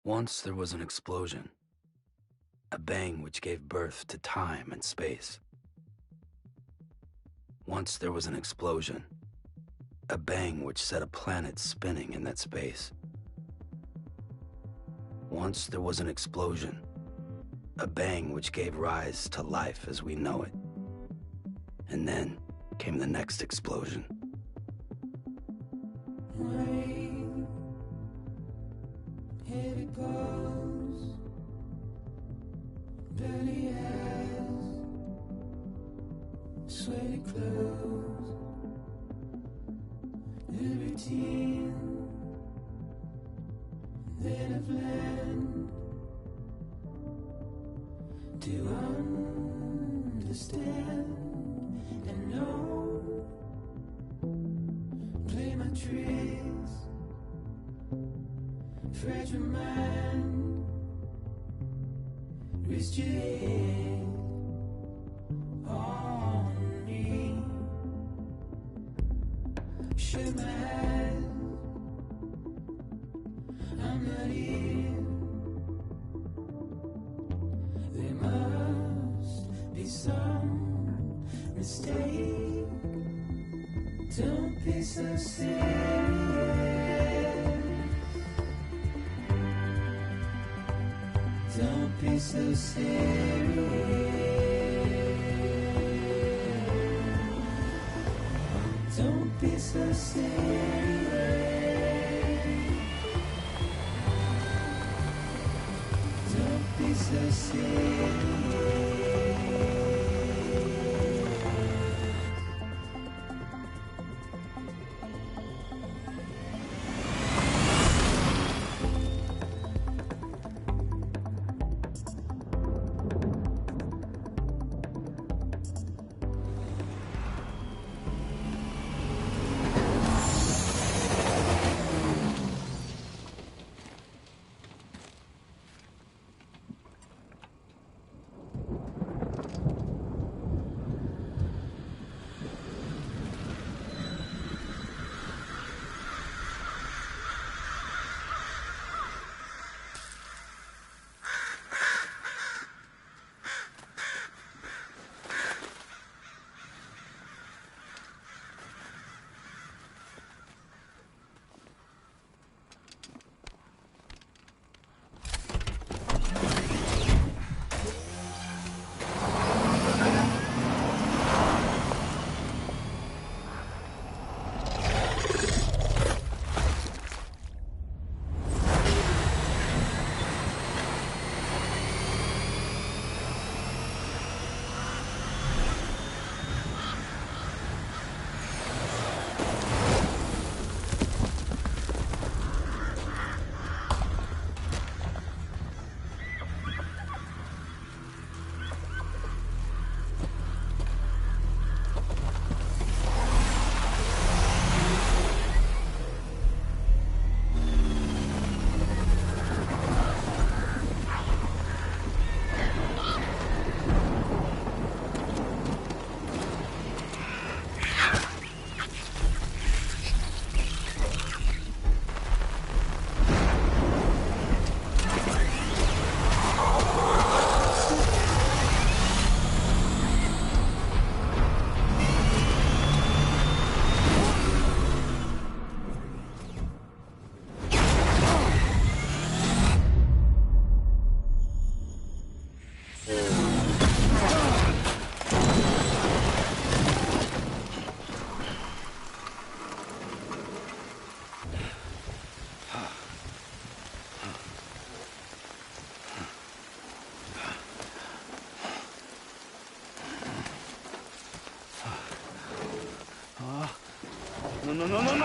Once there was an explosion, a bang which gave birth to time and space. Once there was an explosion, a bang which set a planet spinning in that space. Once there was an explosion, a bang which gave rise to life as we know it. And then came the next explosion. Rain, here it goes. Dirty eyes, sweaty clothes. The routine that I've learned to understand and know. Play my tricks, fragile mind, rest your head on me. Shut my eyes, I'm not here. There must be some mistake. Don't be so serious. Don't be so serious. Don't be so serious. Don't be so serious.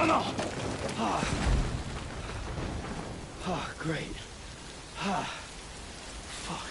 No. Great. Fuck.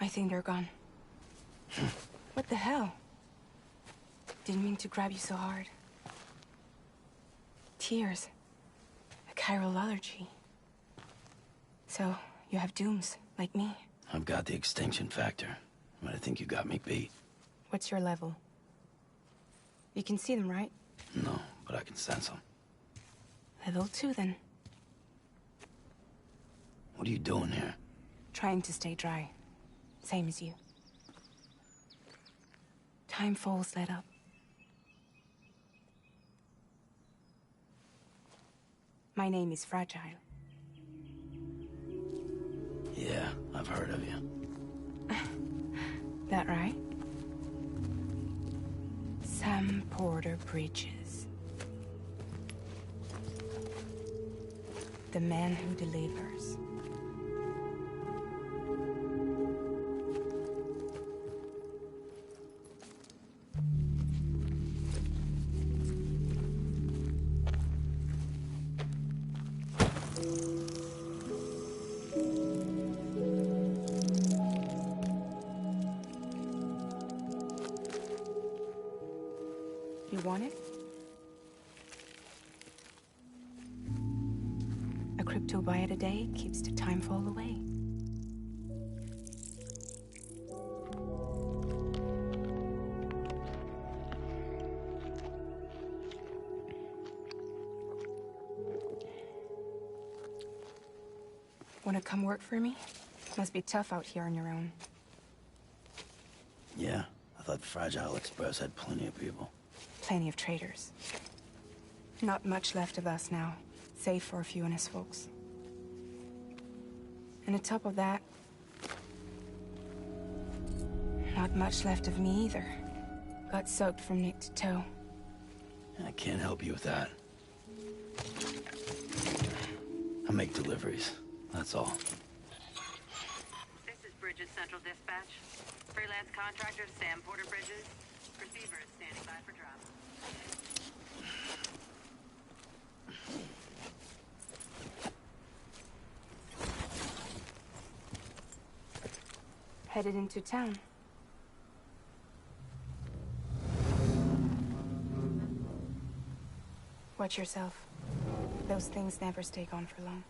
I think they're gone. What the hell? Didn't mean to grab you so hard. Tears. A chiral allergy. So, you have dooms, like me. I've got the extinction factor, but I think you got me beat. What's your level? You can see them, right? No, but I can sense them. Level 2, then. What are you doing here? Trying to stay dry. Same as you. Time falls let up. My name is Fragile. Yeah, I've heard of you. That right? Sam Porter Bridges. The man who delivers. You want it? A crypto byte a day keeps the time fall away. Wanna come work for me? Must be tough out here on your own. Yeah, I thought Fragile Express had plenty of people. Plenty of traitors. Not much left of us now, save for a few honest folks. And on top of that, not much left of me either. Got soaked from neck to toe. I can't help you with that. I make deliveries, that's all. This is Bridges, Sam. Central Dispatch. Freelance contractor Sam Porter Bridges. Receiver is standing by for drop. Headed into town. Watch yourself. Those things never stay gone for long.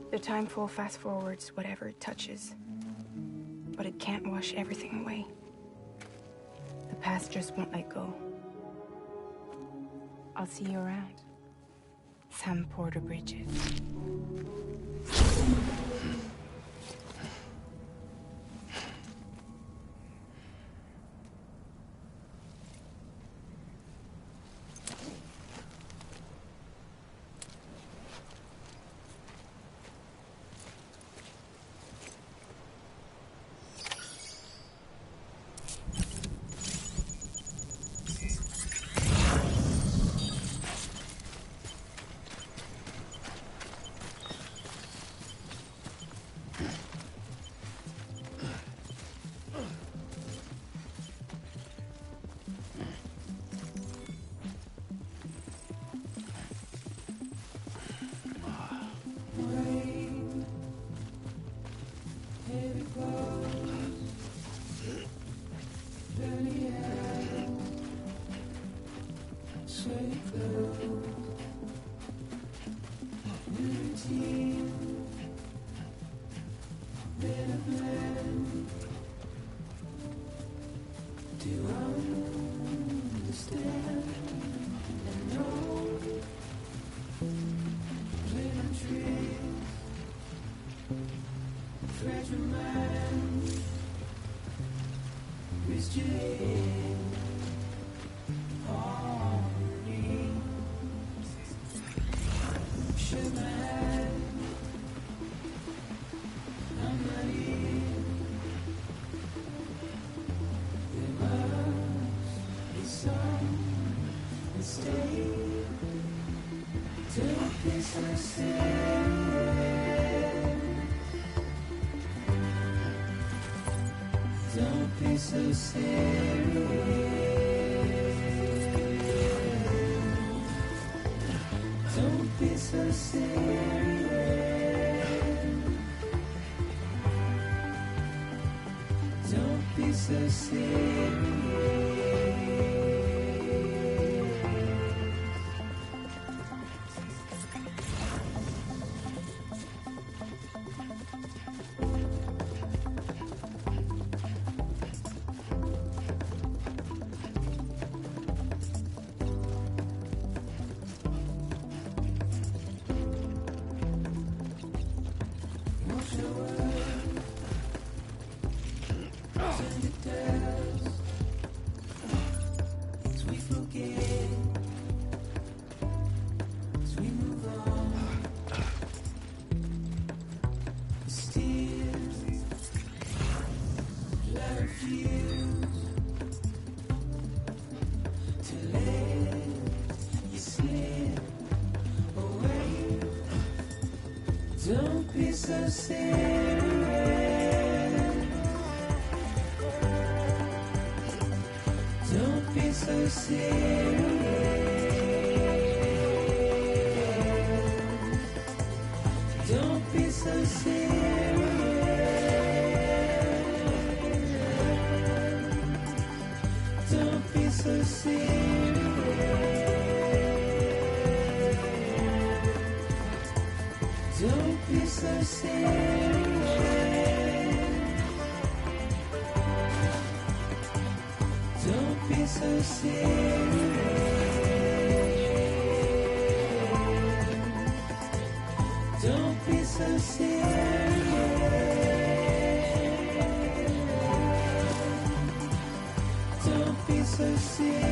The time pool fast forwards whatever it touches. But it can't wash everything away. The past just won't let go. I'll see you around. Sam Porter Bridges. Don't be so serious. Don't be so serious. Don't be so serious. Don't be so serious. Don't be so serious. Don't be so serious. Don't be so serious. Don't be so serious. Don't be so serious. Don't be so serious. Don't be so serious.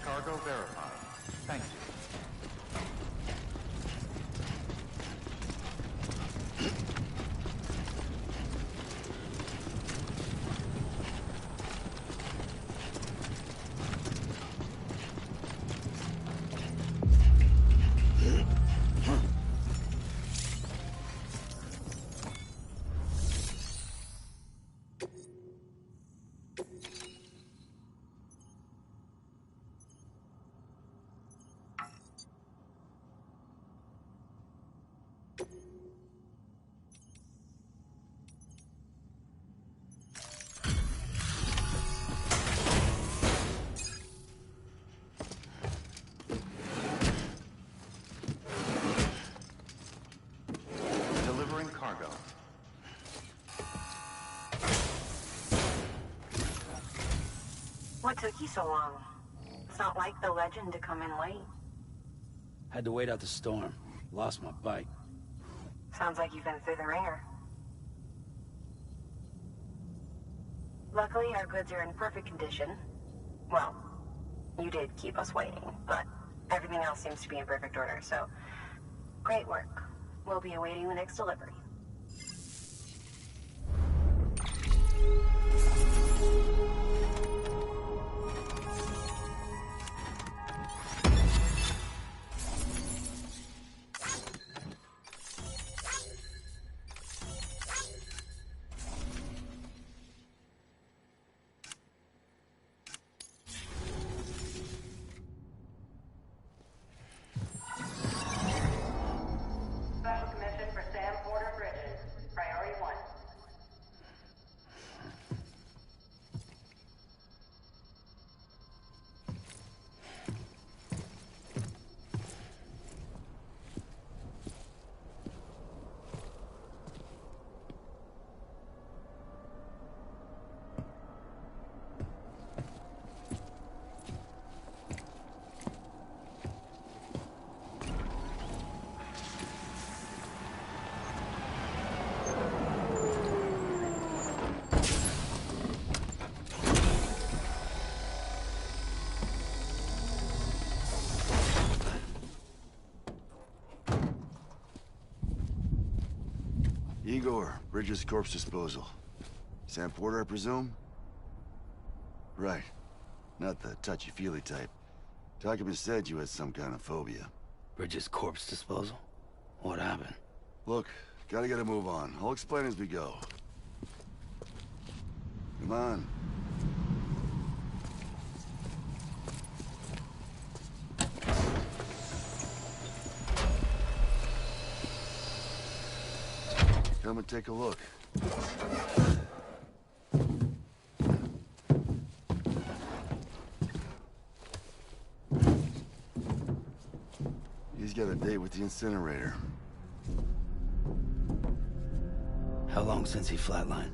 cargo verified. Thank you. Delivering cargo. What took you so long? It's not like the legend to come in late. Had to wait out the storm. Lost my bike. Sounds like you've been through the ringer. Luckily, our goods are in perfect condition. Well, you did keep us waiting, but everything else seems to be in perfect order, so great work. We'll be awaiting the next delivery. Special commission for Sam Porter Bridges. Priority 1. Igor, Bridges corpse disposal. Sam Porter, I presume? Right. Not the touchy-feely type. Documents said you had some kind of phobia. Bridges' corpse disposal? What happened? Look, gotta get a move on. I'll explain as we go. Come on. Come and take a look. He's got a date with the incinerator. How long since he flatlined?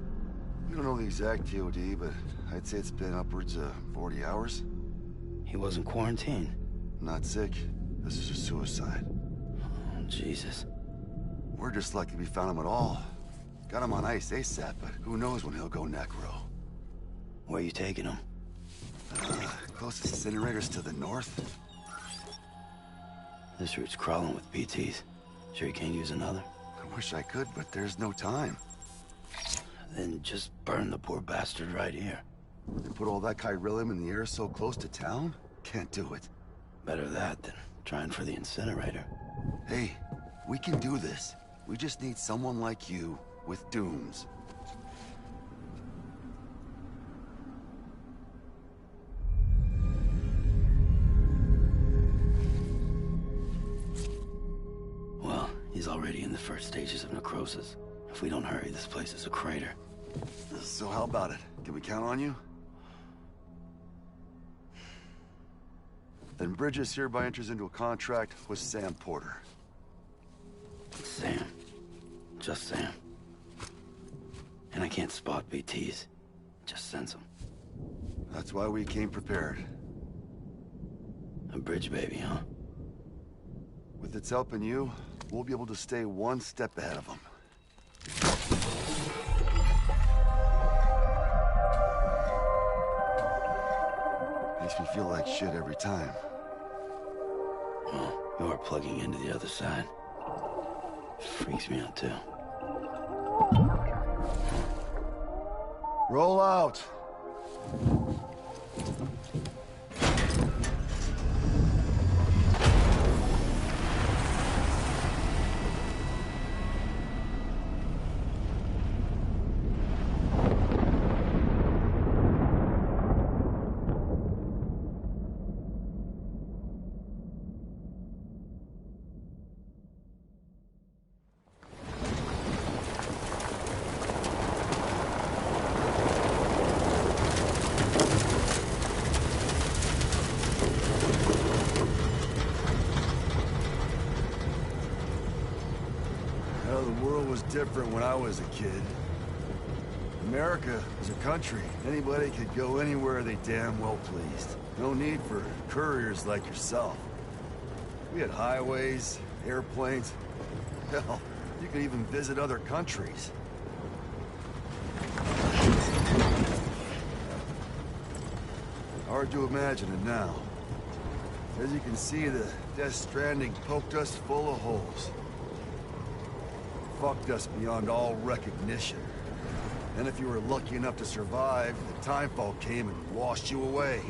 We don't know the exact TOD, but I'd say it's been upwards of 40 hours. He wasn't quarantined. Not sick. This is a suicide. Oh, Jesus. We're just lucky we found him at all. Got him on ice ASAP, but who knows when he'll go necro. Where you taking him? Closest incinerator's to the north. This route's crawling with PTs. Sure you can't use another? I wish I could, but there's no time. Then just burn the poor bastard right here. They put all that chiralium in the air so close to town? Can't do it. Better that than trying for the incinerator. Hey, we can do this. We just need someone like you with dooms. Well, he's already in the first stages of necrosis. If we don't hurry, this place is a crater. So how about it? Can we count on you? Then Bridges hereby enters into a contract with Sam Porter. Sam. Just Sam. And I can't spot BTs. Just sense them. That's why we came prepared. A bridge baby, huh? With its help and you, we'll be able to stay one step ahead of them. These makes me feel like shit every time. Well, you're plugging into the other side. Freaks me out, too. Roll out! Different when I was a kid. America was a country. Anybody could go anywhere they damn well pleased. No need for couriers like yourself. We had highways, airplanes. Hell, you could even visit other countries. Hard to imagine it now. As you can see, the Death Stranding poked us full of holes. Fucked us beyond all recognition. And if you were lucky enough to survive, the timefall came and washed you away.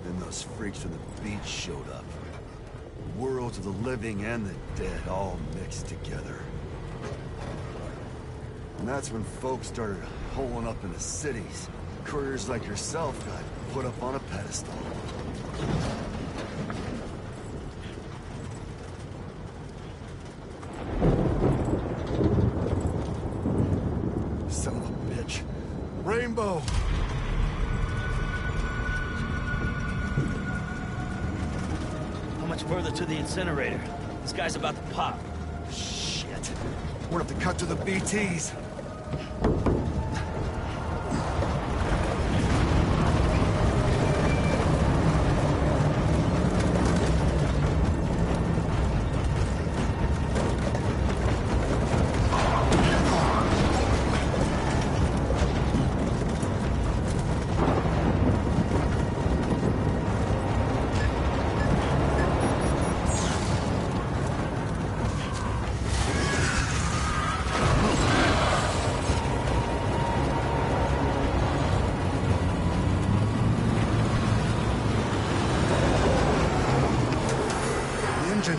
Then those freaks from the beach showed up. Worlds of the living and the dead all mixed together. And that's when folks started holing up into cities. Couriers like yourself got put up on a pedestal. Rainbow! How much further to the incinerator? This guy's about to pop. Shit. We'll have to cut to the BTs.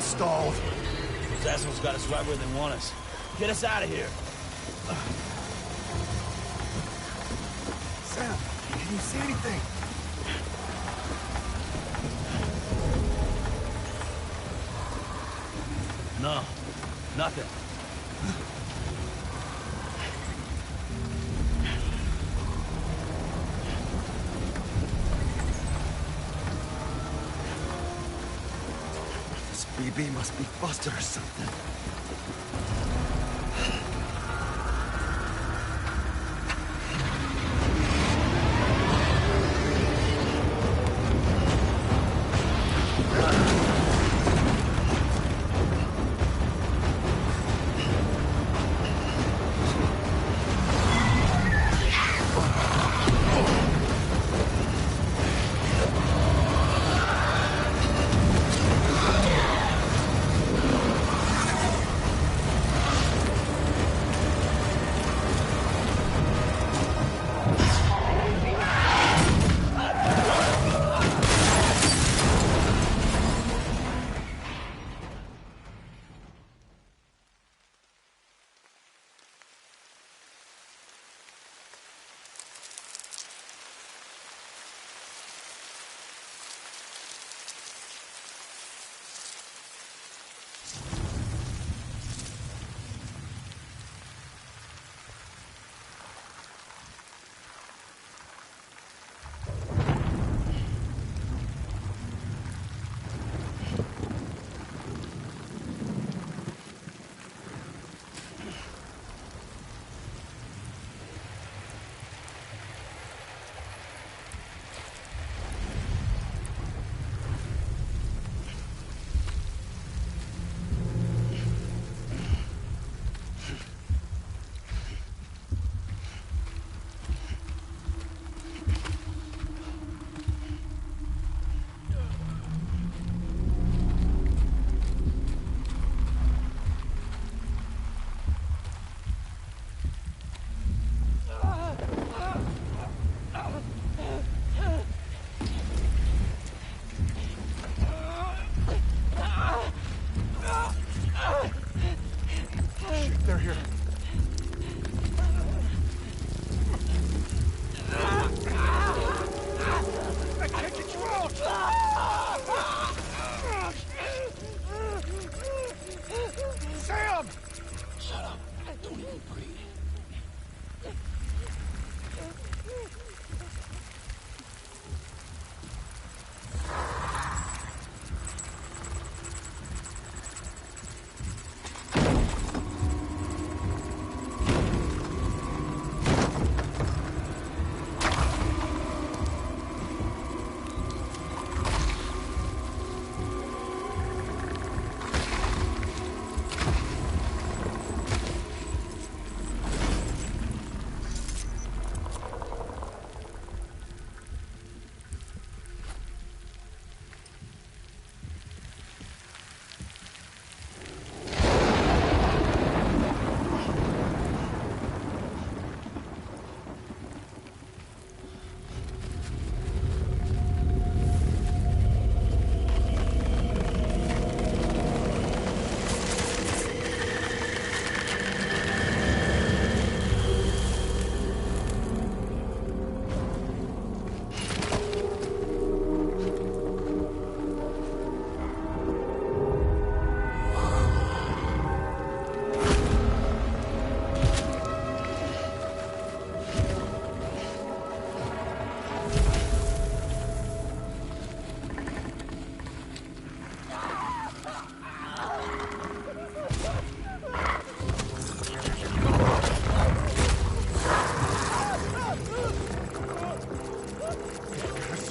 Stalled. Those assholes got us right where they want us. Get us out of here. Sam, can you see anything? No, nothing. BB must be busted or something.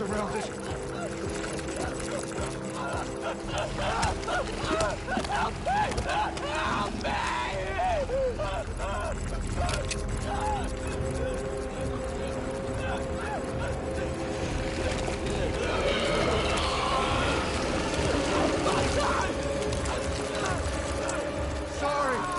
around it. Sorry.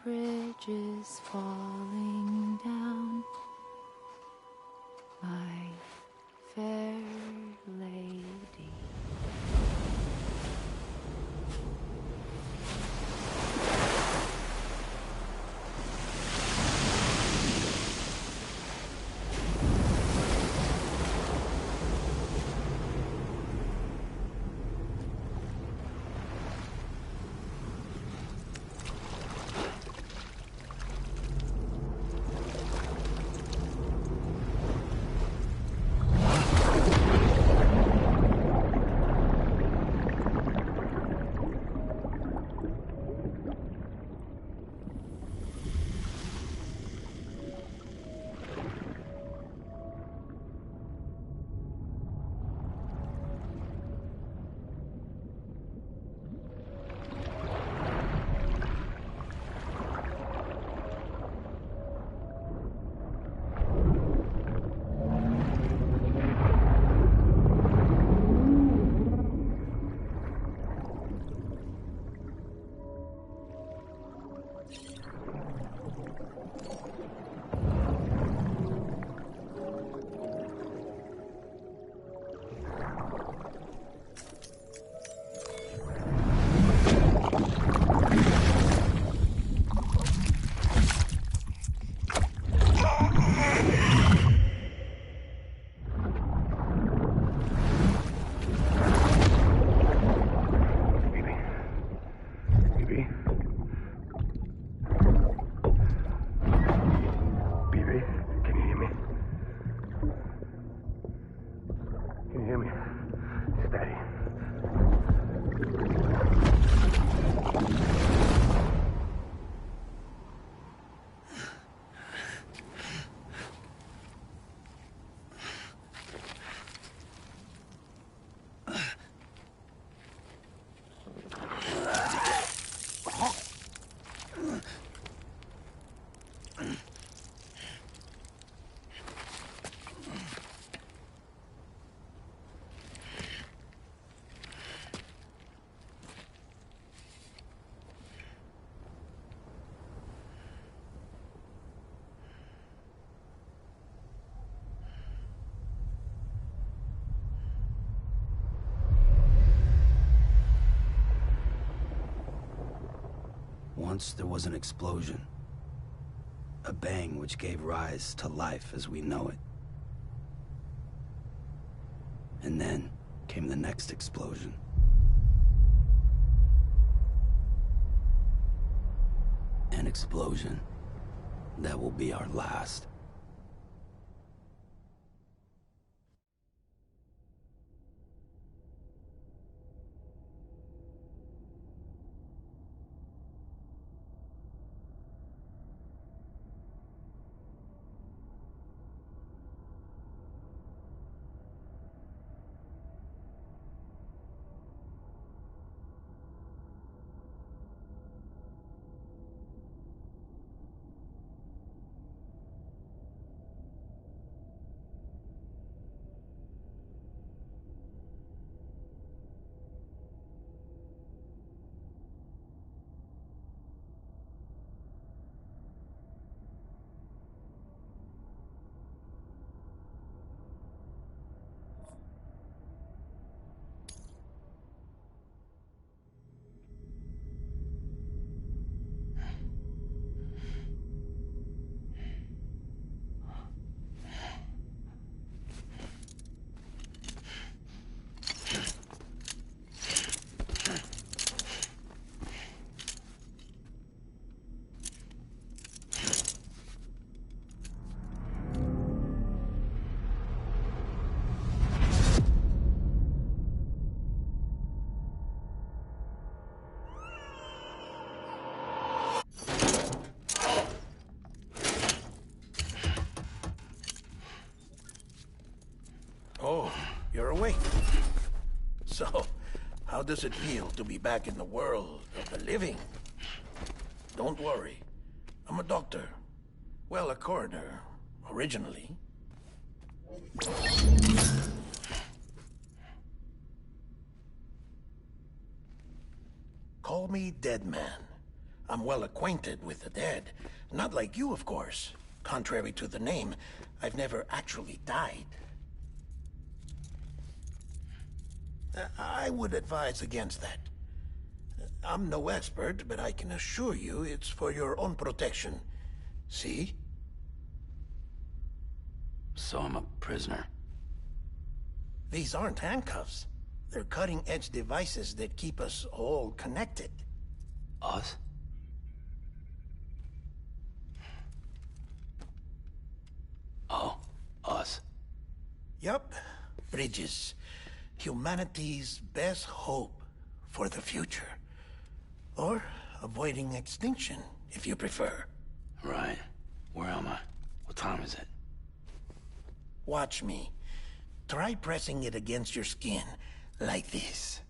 bridges falling down, my fair lady. Once there was an explosion. A bang which gave rise to life as we know it. And then came the next explosion. An explosion that will be our last. Oh, you're awake. So, how does it feel to be back in the world of the living? Don't worry. I'm a doctor. Well, a coroner, originally. Call me Dead Man. I'm well acquainted with the dead. Not like you, of course. Contrary to the name, I've never actually died. I would advise against that. I'm no expert, but I can assure you it's for your own protection. See? So I'm a prisoner. These aren't handcuffs. They're cutting-edge devices that keep us all connected. Us? Oh, us. Yup. Bridges. Humanity's best hope for the future. Or avoiding extinction, if you prefer. Right. Where am I? What time is it? Watch me. Try pressing it against your skin, like this.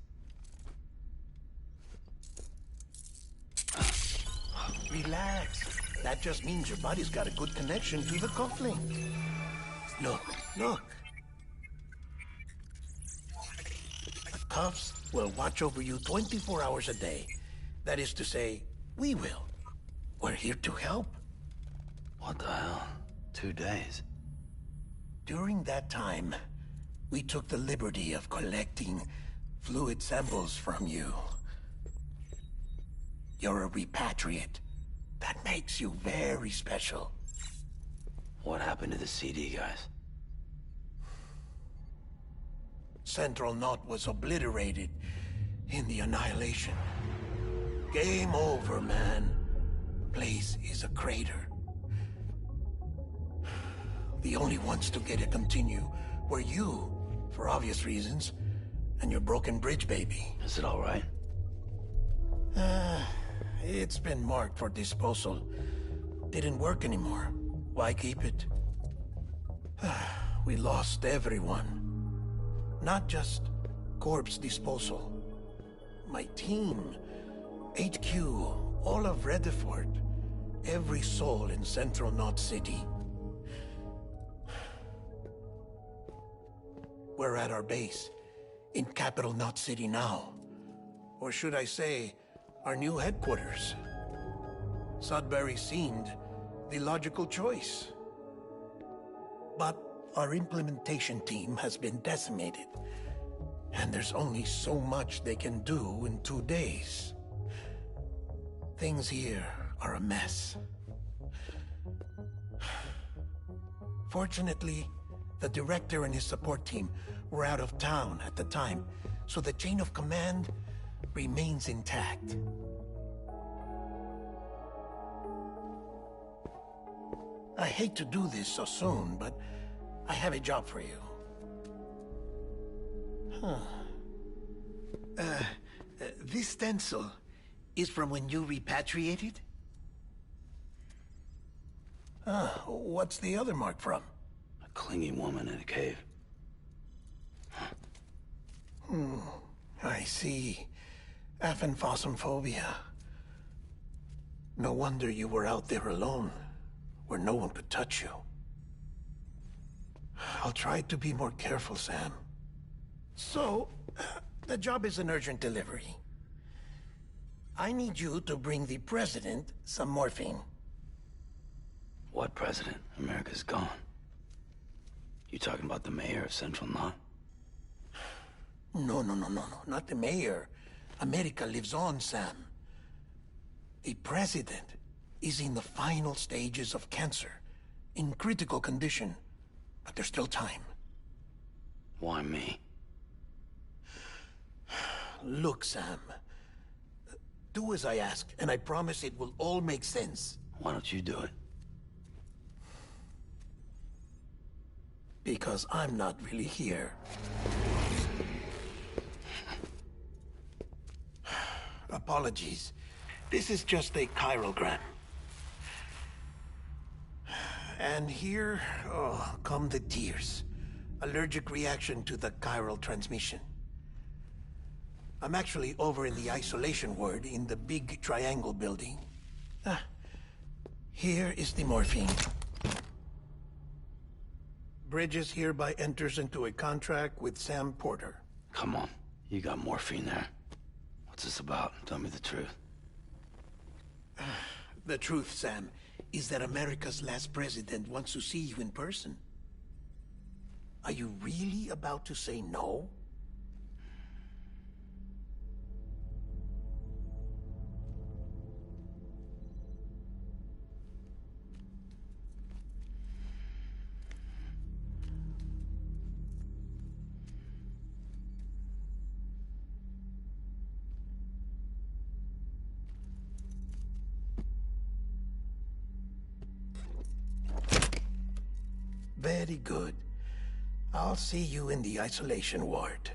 Relax. That just means your body's got a good connection to the cufflink. Look, look. The cuffs will watch over you 24 hours a day. That is to say, we will. We're here to help. What the hell? 2 days? During that time, we took the liberty of collecting fluid samples from you. You're a repatriate. That makes you very special. What happened to the CD guys? Central Knot was obliterated in the Annihilation. Game over, man. Place is a crater. The only ones to get to continue were you, for obvious reasons, and your broken bridge baby. Is it all right? It's been marked for disposal. Didn't work anymore. Why keep it? We lost everyone. Not just corpse disposal. My team, HQ, all of Redford, every soul in Central Knot City. We're at our base, in Capital Knot City now. Or should I say, our new headquarters. Sudbury seemed the logical choice. But our implementation team has been decimated, and there's only so much they can do in 2 days. Things here are a mess. Fortunately, the director and his support team were out of town at the time, so the chain of command remains intact. I hate to do this so soon, but I have a job for you. This stencil is from when you repatriated? What's the other mark from? A clingy woman in a cave. I see. Aphenphosmphobia. No wonder you were out there alone, where no one could touch you. I'll try to be more careful, Sam. So, the job is an urgent delivery. I need you to bring the president some morphine. What president? America's gone. You talking about the mayor of Central Knot? No, not the mayor. America lives on, Sam. The president is in the final stages of cancer, in critical condition, but there's still time. Why me? Look, Sam. Do as I ask, and I promise it will all make sense. Why don't you do it? Because I'm not really here. Apologies. This is just a chirogram. And here, come the tears. Allergic reaction to the chiral transmission. I'm actually over in the isolation ward in the big triangle building. Here is the morphine. Bridges hereby enters into a contract with Sam Porter. Come on. You got morphine there. What's this about? Tell me the truth. The truth, Sam, is that America's last president wants to see you in person. Are you really about to say no? Very good. I'll see you in the isolation ward.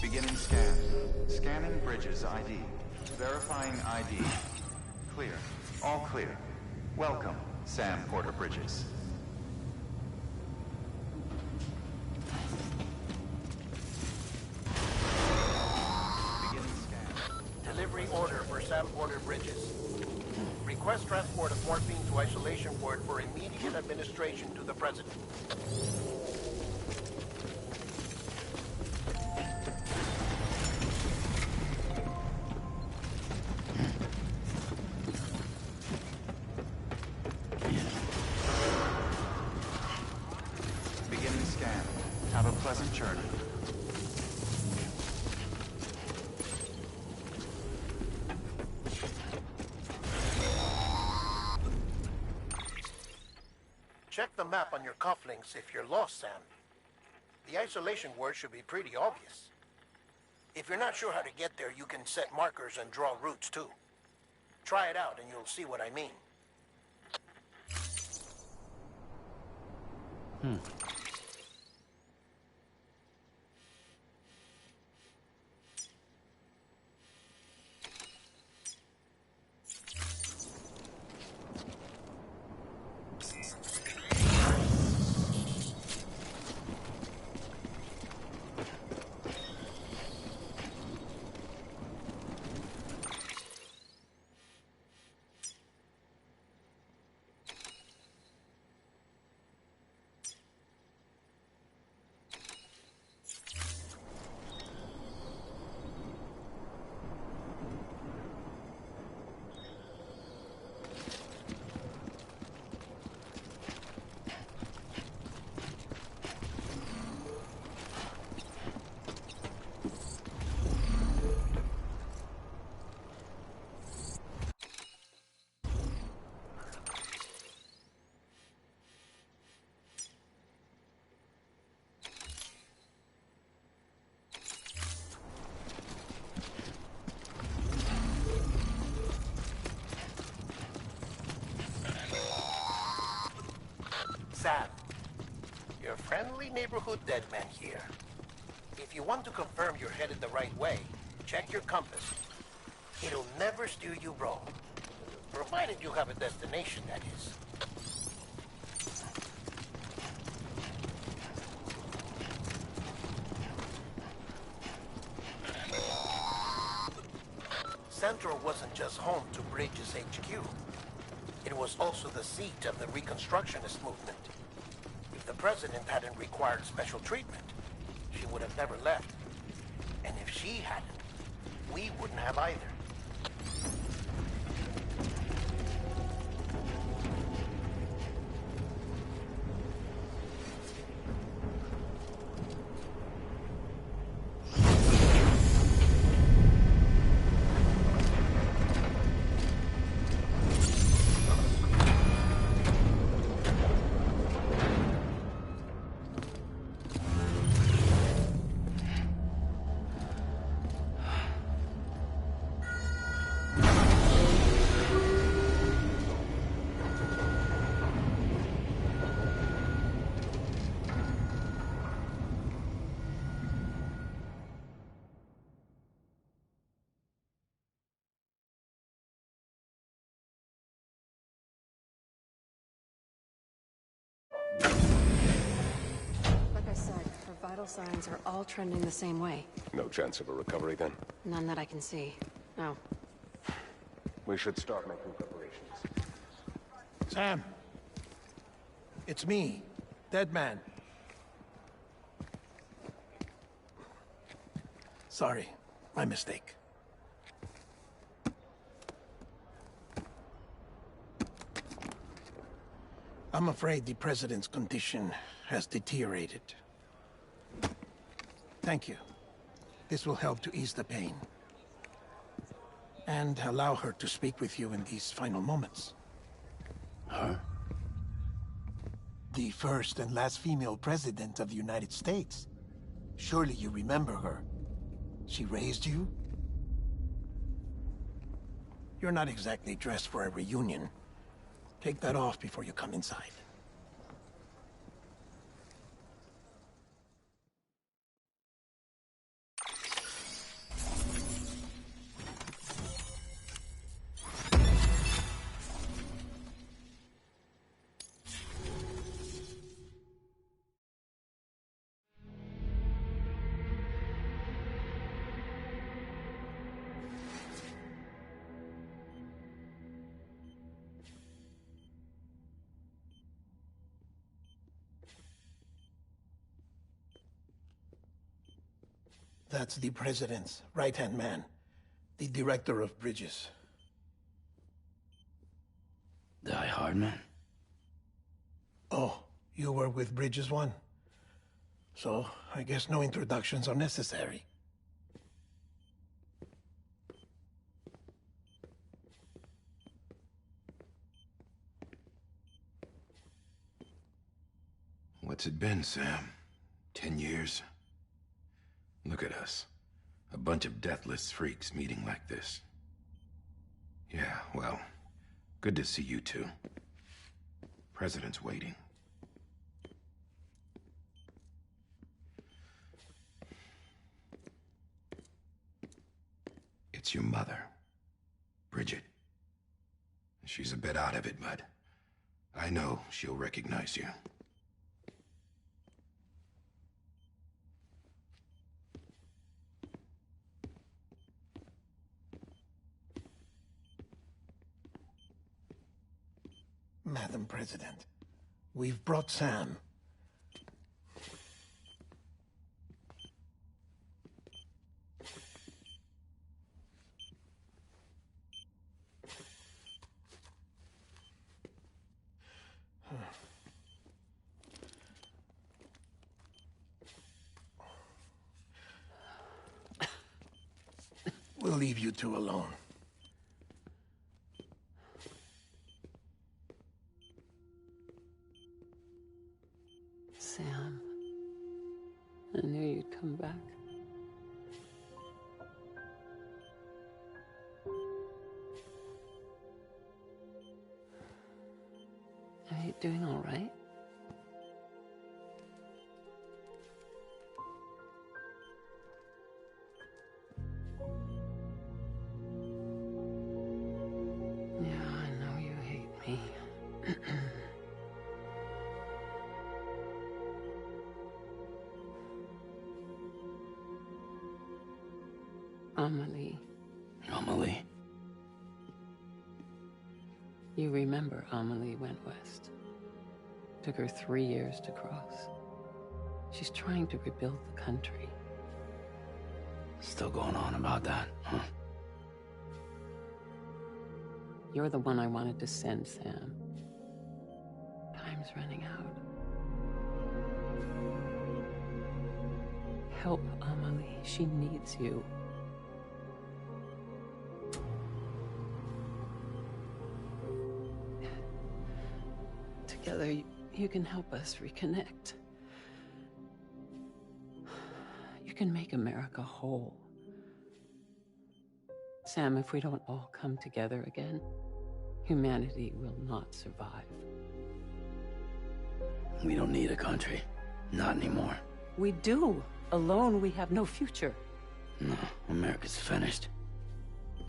Beginning scan. Scanning Bridges ID. Verifying ID. Clear. All clear. Welcome, Sam Porter Bridges. Beginning scan. Delivery order for Sam Porter Bridges. Request transport of morphine to isolation ward for immediate administration to the president. Beginning scan. Have a pleasant journey. Check the map on your cufflinks if you're lost, Sam. The isolation word should be pretty obvious. If you're not sure how to get there, you can set markers and draw routes too. Try it out and you'll see what I mean. friendly neighborhood deadman here. If you want to confirm you're headed the right way, check your compass. It'll never steer you wrong. Provided you have a destination, that is. Central wasn't just home to Bridges HQ. It was also the seat of the Reconstructionist movement. If the president hadn't required special treatment, she would have never left. And if she hadn't, we wouldn't have either. Like I said, her vital signs are all trending the same way. No chance of a recovery then? None that I can see. No. We should start making preparations. Sam! It's me, Deadman. Sorry, my mistake. I'm afraid the president's condition has deteriorated. Thank you. This will help to ease the pain. And allow her to speak with you in these final moments. Huh? The first and last female president of the United States. Surely you remember her. She raised you? You're not exactly dressed for a reunion. Take that off before you come inside. That's the president's right-hand man, the director of bridges. Die Hardman? Oh, you were with Bridges 1? So, I guess no introductions are necessary. What's it been, Sam? 10 years? Look at us. A bunch of deathless freaks meeting like this. Yeah, well, good to see you two. President's waiting. It's your mother, Bridget. She's a bit out of it, but I know she'll recognize you. Madam President, we've brought Sam. We'll leave you two alone. Sam, I knew you'd come back. Are you doing all right? Amelie. Amelie? You remember Amelie went west. Took her 3 years to cross. She's trying to rebuild the country. Still going on about that, huh? You're the one I wanted to send, Sam. Time's running out. Help Amelie. She needs you. Together, you can help us reconnect. You can make America whole. Sam, if we don't all come together again, humanity will not survive. We don't need a country. Not anymore. We do. Alone, we have no future. No, America's finished.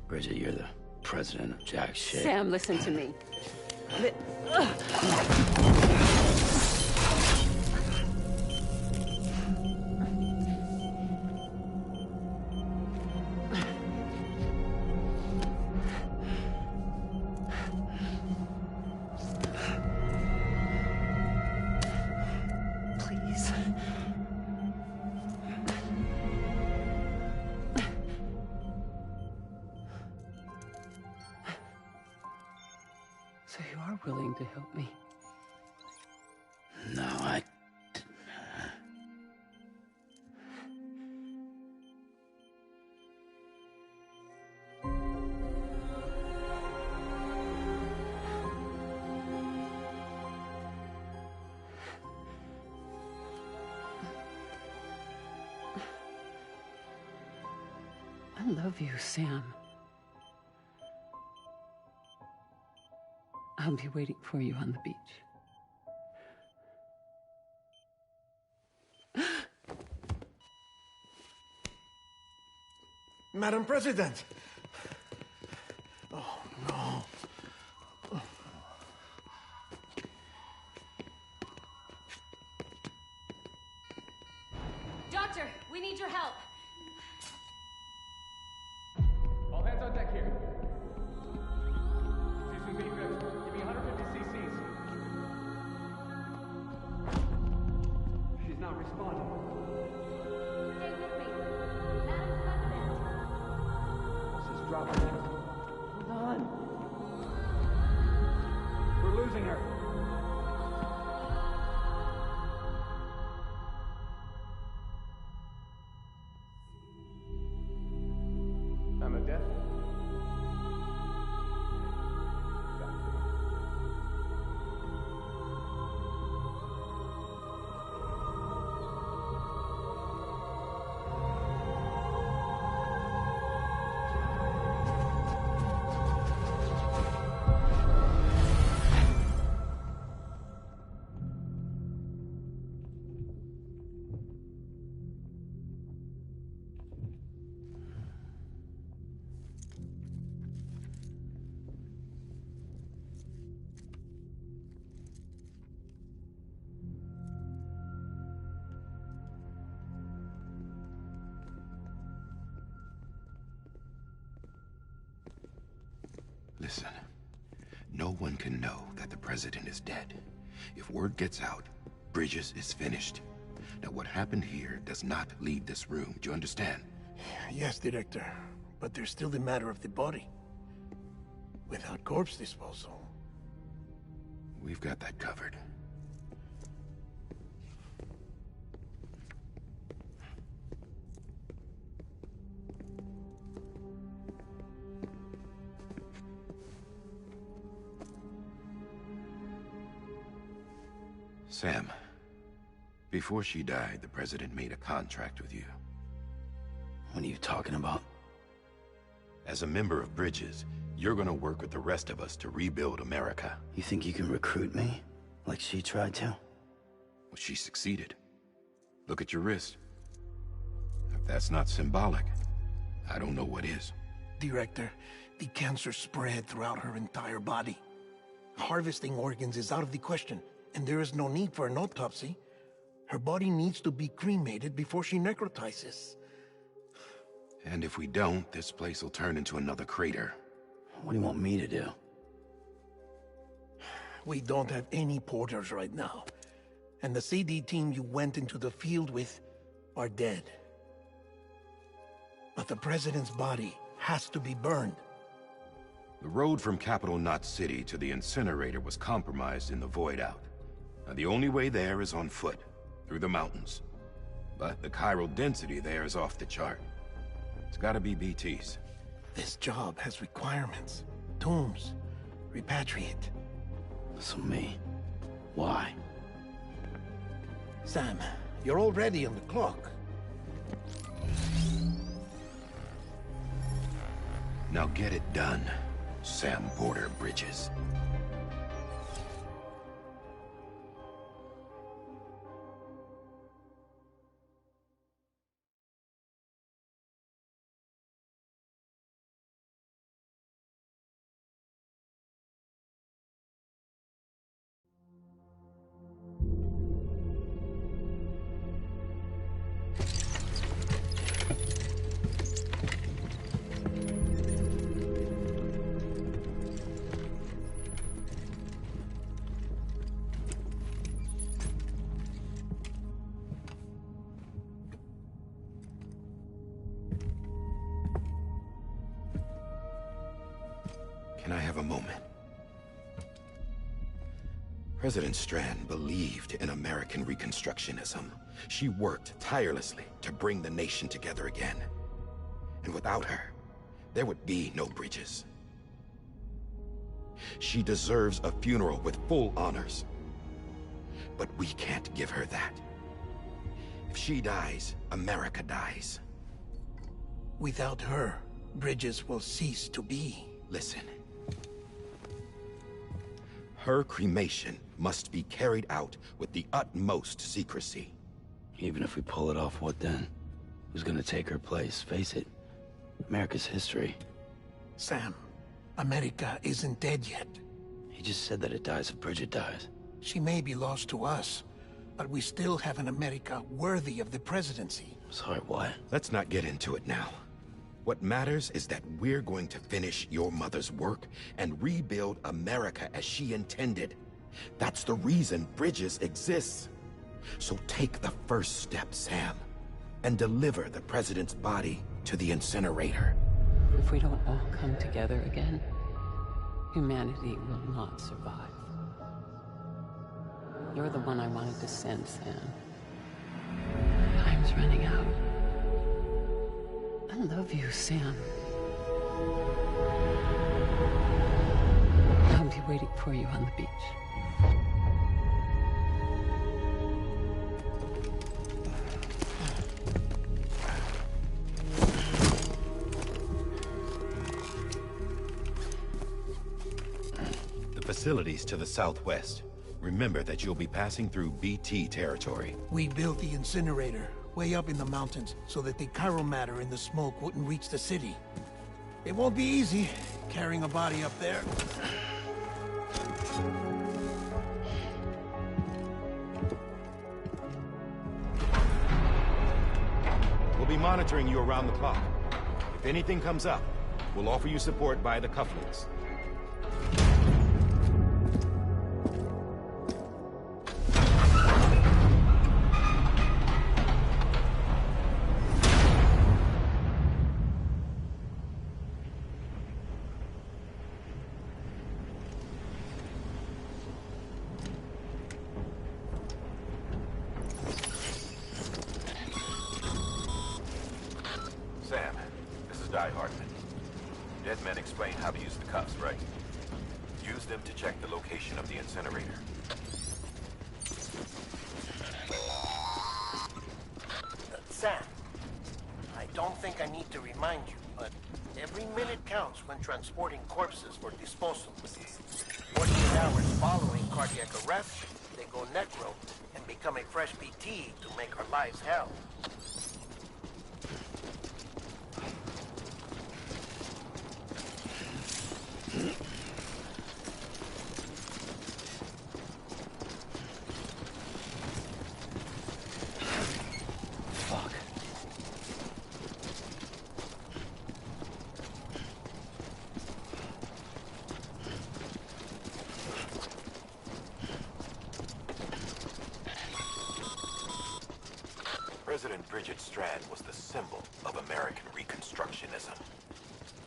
Bridget, you're the president of jack shit. Sam, listen to me. Please. So you are willing to help me? No, I... I love you, Sam. I'll be waiting for you on the beach. Madam President! Oh, no. Doctor, we need your help. All hands on deck here. C2B fifth. Give me 150 cc's. She's not responding. Stay with me. Madam President. This is dropping. Hold on. We're losing her. I'm a death. Listen, no one can know that the president is dead. If word gets out, Bridges is finished. Now, what happened here does not leave this room. Do you understand? Yes, Director. But there's still the matter of the body. Without corpse disposal. We've got that covered. Sam, before she died, the president made a contract with you. What are you talking about? As a member of Bridges, you're gonna work with the rest of us to rebuild America. You think you can recruit me? Like she tried to? Well, she succeeded. Look at your wrist. If that's not symbolic, I don't know what is. Director, the cancer spread throughout her entire body. Harvesting organs is out of the question, and there is no need for an autopsy. Her body needs to be cremated before she necrotizes. And if we don't, this place will turn into another crater. What do you want me to do? We don't have any porters right now. And the CD team you went into the field with are dead. But the president's body has to be burned. The road from Capital Knot City to the incinerator was compromised in the void out. Now the only way there is on foot, through the mountains. But the chiral density there is off the chart. It's gotta be BT's. This job has requirements. Tombs. Repatriate. So me. Why? Sam, you're already on the clock. Now get it done, Sam Porter Bridges. Can I have a moment? President Strand believed in American Reconstructionism. She worked tirelessly to bring the nation together again. And without her, there would be no Bridges. She deserves a funeral with full honors. But we can't give her that. If she dies, America dies. Without her, Bridges will cease to be. Listen. Her cremation must be carried out with the utmost secrecy. Even if we pull it off, what then? Who's gonna take her place? Face it, America's history. Sam, America isn't dead yet. He just said that it dies if Bridget dies. She may be lost to us, but we still have an America worthy of the presidency. Sorry, what? Let's not get into it now. What matters is that we're going to finish your mother's work and rebuild America as she intended. That's the reason Bridges exists. So take the first step, Sam, and deliver the president's body to the incinerator. If we don't all come together again, humanity will not survive. You're the one I wanted to send, Sam. Time's running out. I love you, Sam. I'll be waiting for you on the beach. The facilities to the southwest. Remember that you'll be passing through BT territory. We built the incinerator way up in the mountains so that the chiral matter in the smoke wouldn't reach the city. It won't be easy carrying a body up there. We'll be monitoring you around the clock. If anything comes up, we'll offer you support via the cufflinks. Dead men explain how to use the cuffs, right? Use them to check the location of the incinerator. Sam, I don't think I need to remind you, but every minute counts when transporting corpses for disposal. 48 hours following cardiac arrest, they go necro and become a fresh BT to make our lives hell. Bridget Strand was the symbol of American Reconstructionism.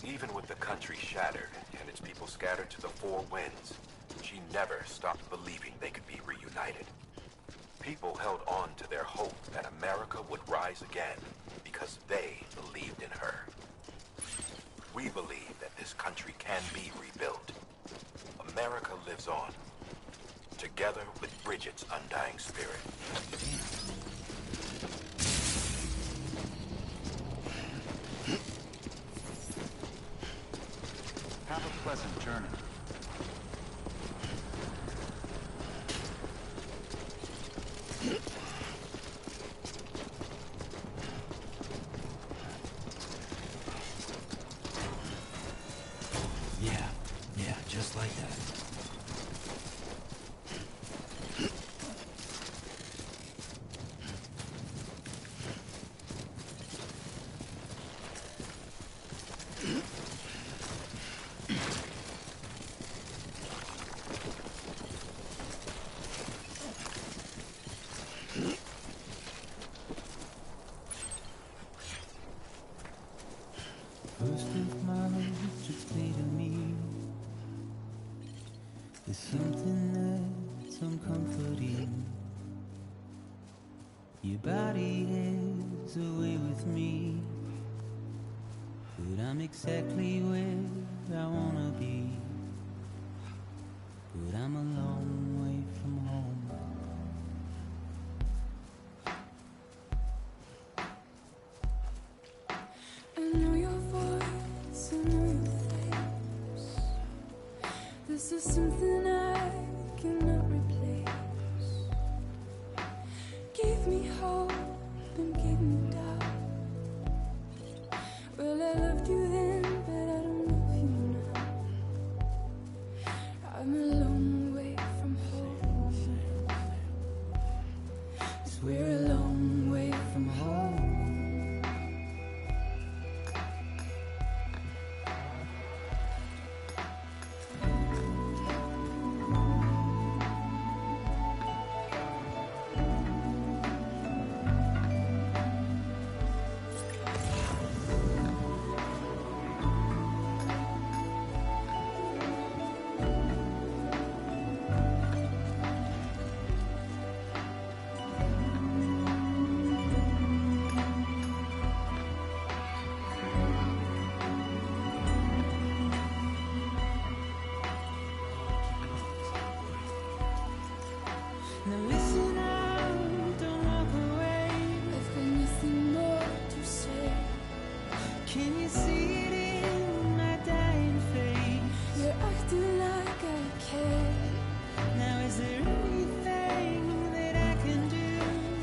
Even with the country shattered and its people scattered to the four winds, she never stopped believing they could be reunited. People held on to their hope that America would rise again because they believed in her. We believe that this country can be rebuilt. America lives on, together with Bridget's undying spirit. Have a pleasant journey. Yeah, just like that. First of March, you play to me. There's something that's uncomforting. Your body is away with me, but I'm exactly where I wanna be. But I'm a long way from home. I know your voice, I know your face. This is something I cannot replace. Give me hope and give me doubt. Well, I loved you then, but I don't love you now. I'm a long way from home. 'Cause we're a long way from home. Now listen out, don't walk away. I've got nothing more to say. Can you see it in my dying face? You're acting like I care. Now is there anything that I can do?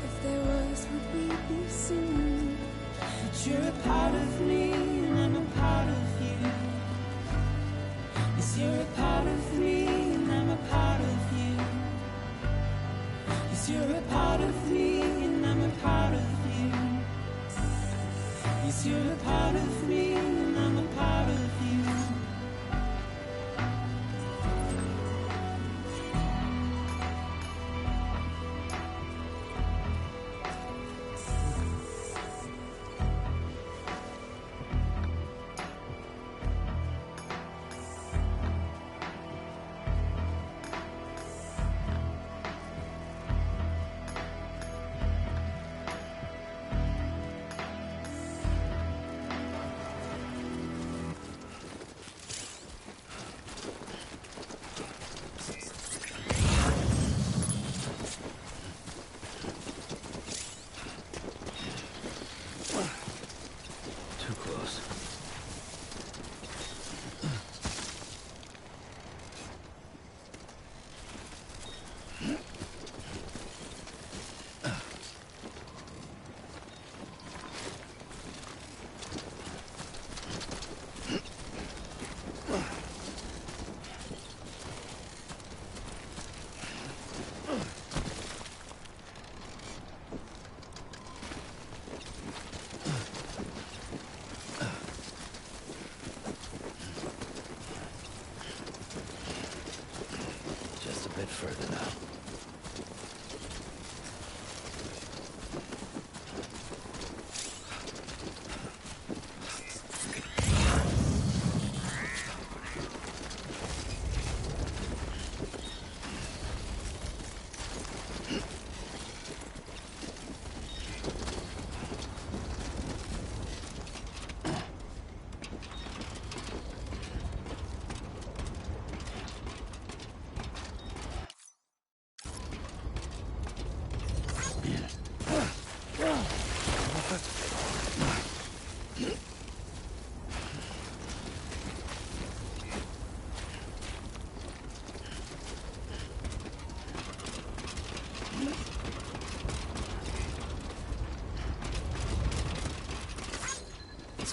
If there was, would we be singing? But you're a part of me and I'm a part of you. Yes, you're a part of me and I'm a part of you. You're a part of me and I'm a part of you. Yes, you're a part of me and I'm a part of you. Too close. Just a bit further now.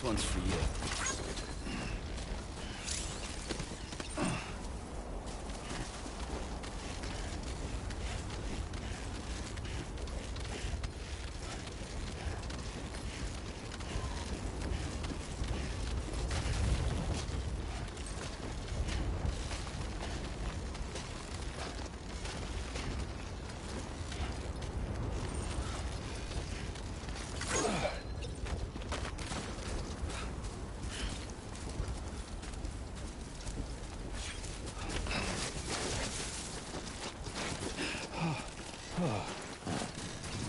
one's for you.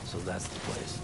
So that's the place.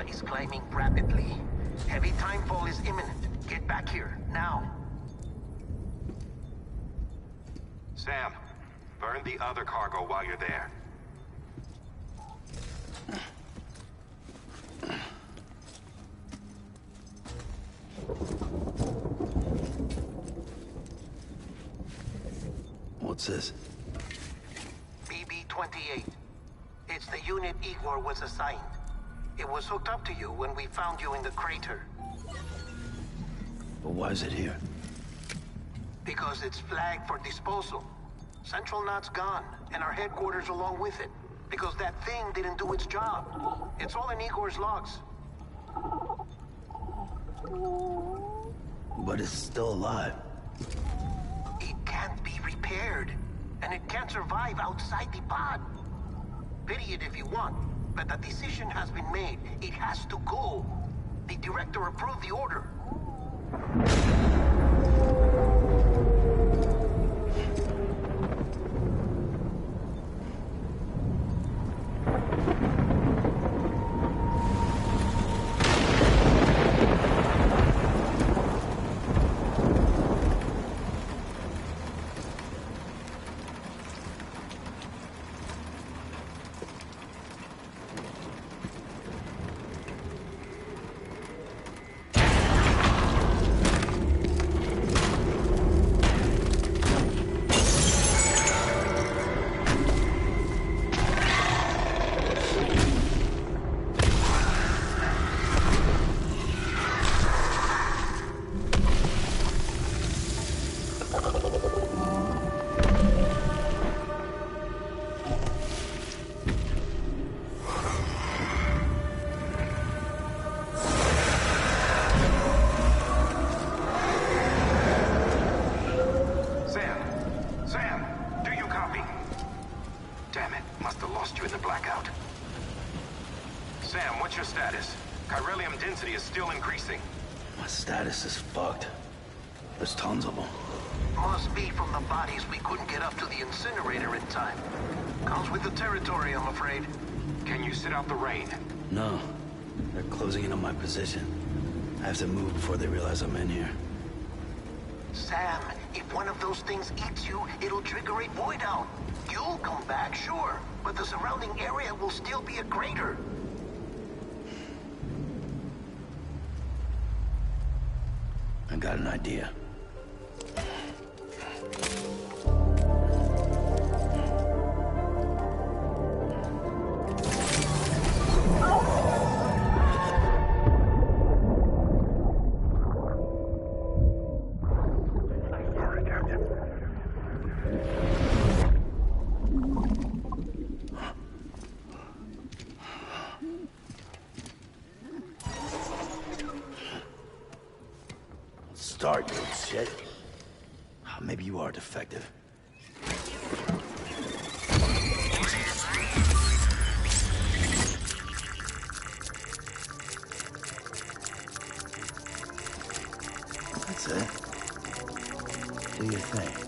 Is climbing rapidly. Heavy timefall is imminent. Get back here, now. Sam, burn the other cargo while you're there. What's this? BB-28. It's the unit Igor was assigned. It was hooked up to you when we found you in the crater. But why is it here? Because it's flagged for disposal. Central Knot's gone, and our headquarters along with it. Because that thing didn't do its job. It's all in Igor's logs. But it's still alive. It can't be repaired. And it can't survive outside the pod. Pity it if you want. But the decision has been made. It has to go. The director approved the order. Damn it, must have lost you in the blackout. Sam, what's your status? Chiralium density is still increasing. My status is fucked. There's tons of them. Must be from the bodies we couldn't get up to the incinerator in time. Comes with the territory, I'm afraid. Can you sit out the rain? No. They're closing in on my position. I have to move before they realize I'm in here. Sam, if one of those things eats you, it'll trigger a void out. You'll come back, sure, but the surrounding area will still be a crater. I got an idea. Start, you shit. Maybe you are defective. That's it. Do your thing.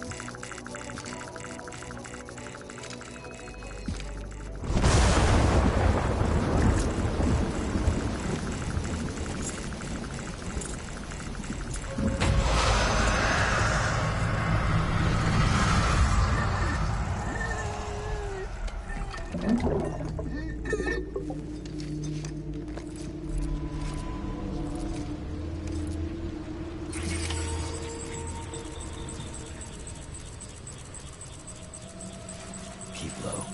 Keep low.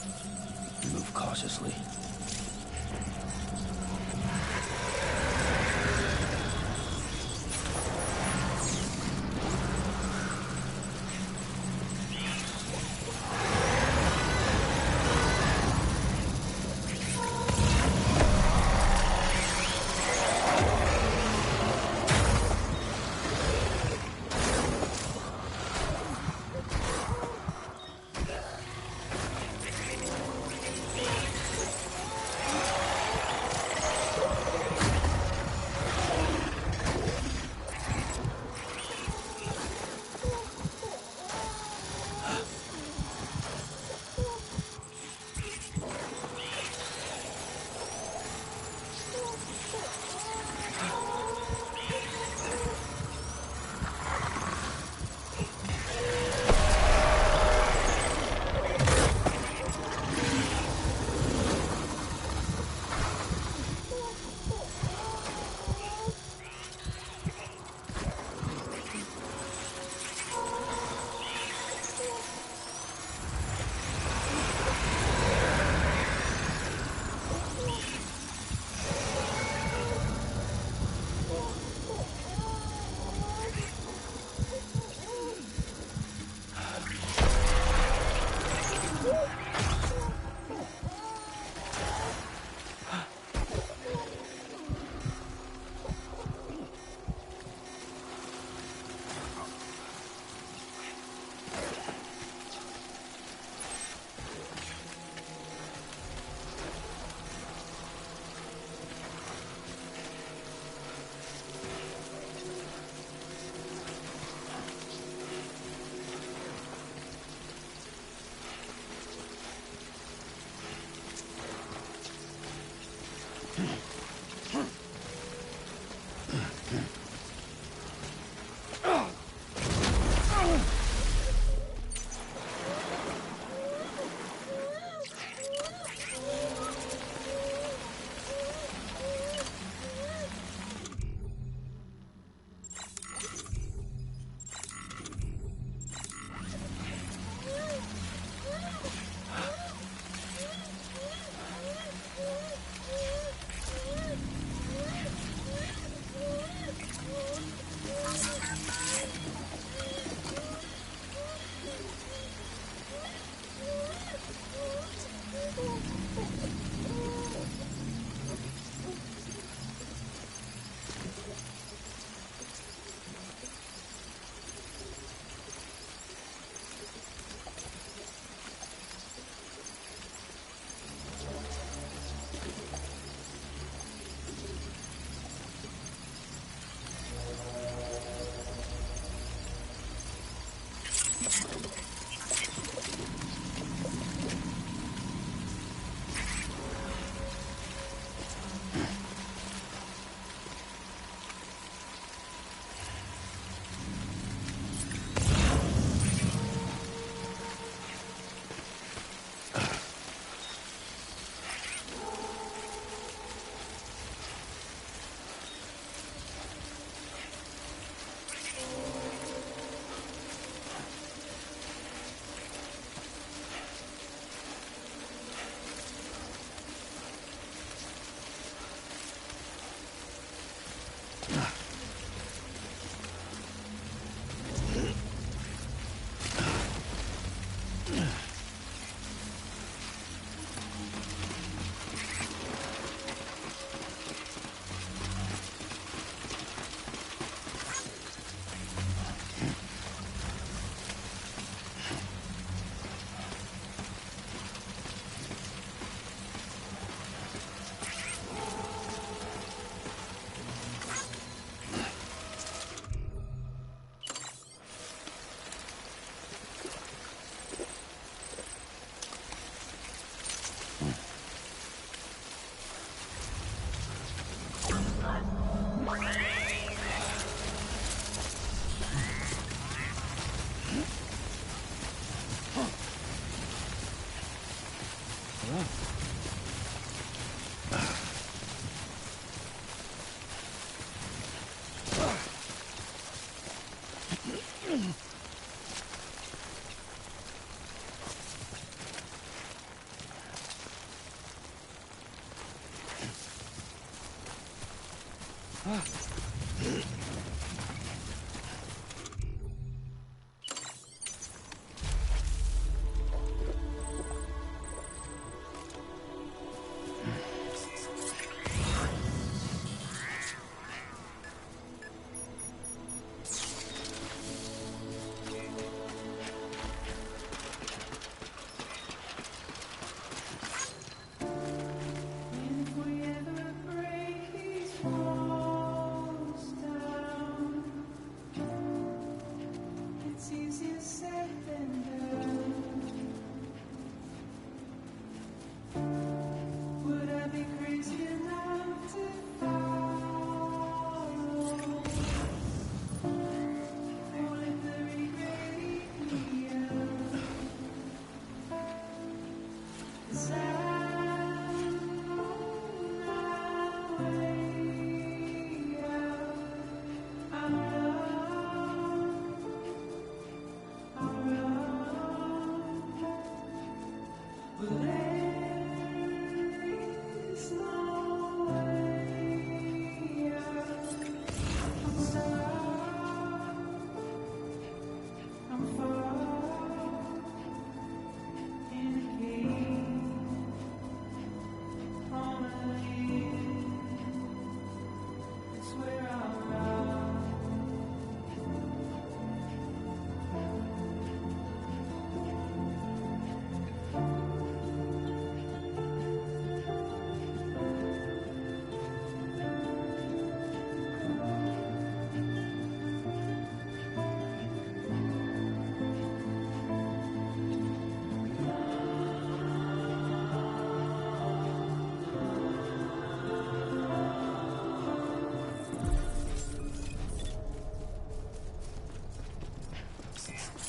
Move cautiously.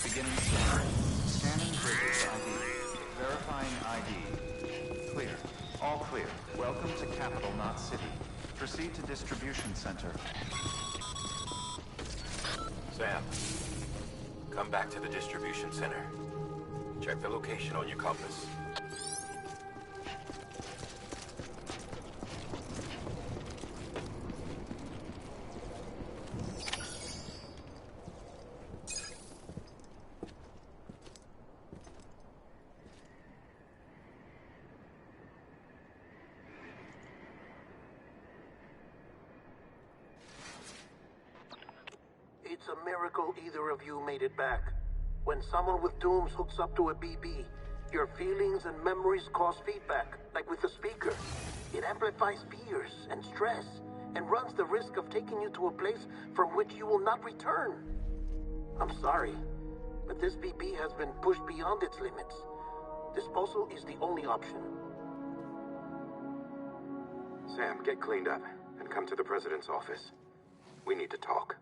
Beginning scan. Scanning bridges ID. Verifying ID. Clear. All clear. Welcome to Capital Knot City. Proceed to distribution center. Sam, come back to the distribution center. Check the location on your compass. It's a miracle either of you made it back. When someone with dooms hooks up to a BB, your feelings and memories cause feedback, like with the speaker. It amplifies fears and stress, and runs the risk of taking you to a place from which you will not return. I'm sorry, but this BB has been pushed beyond its limits. Disposal is the only option. Sam, get cleaned up and come to the President's office. We need to talk.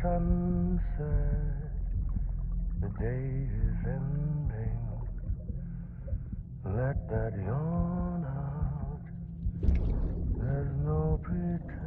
Sunset, the day is ending. Let that yawn out. There's no pretending.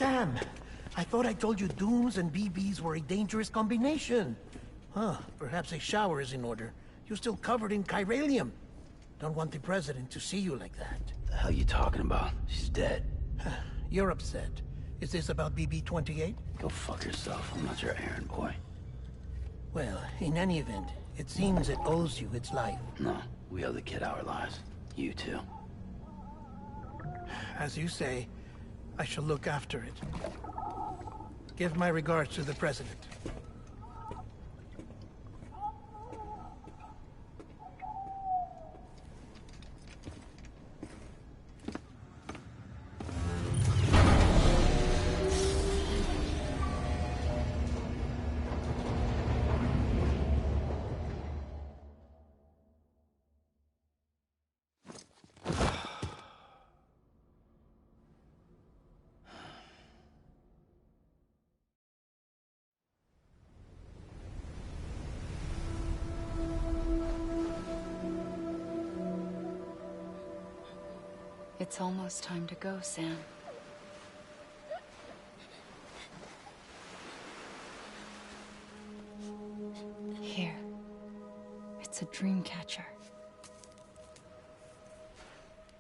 Sam, I thought I told you dooms and BBs were a dangerous combination. Huh, perhaps a shower is in order. You're still covered in chiralium. Don't want the president to see you like that. The hell you talking about? She's dead. You're upset. Is this about BB-28? Go fuck yourself. I'm not your errand boy. Well, in any event, it seems it owes you its life. No, we owe the kid our lives. You too. As you say, I shall look after it. Give my regards to the president. It's almost time to go, Sam. Here. It's a dream catcher.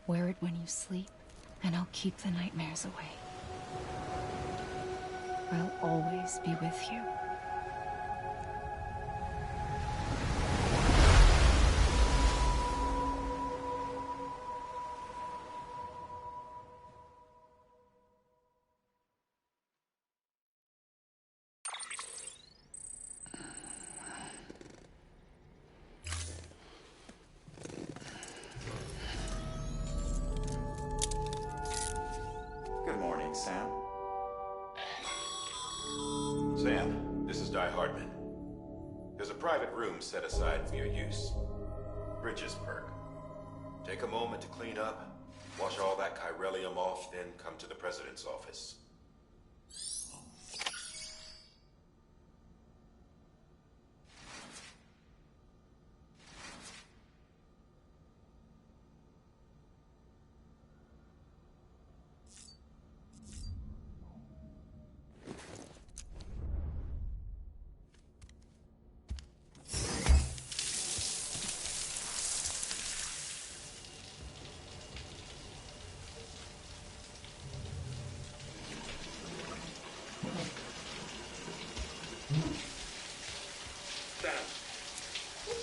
Wear it when you sleep, and I'll keep the nightmares away. I'll always be with you. Good morning, Sam. Sam, this is Di Hardman. There's a private room set aside for your use. Bridges perk. Take a moment to clean up, wash all that chiralium off, then come to the president's office.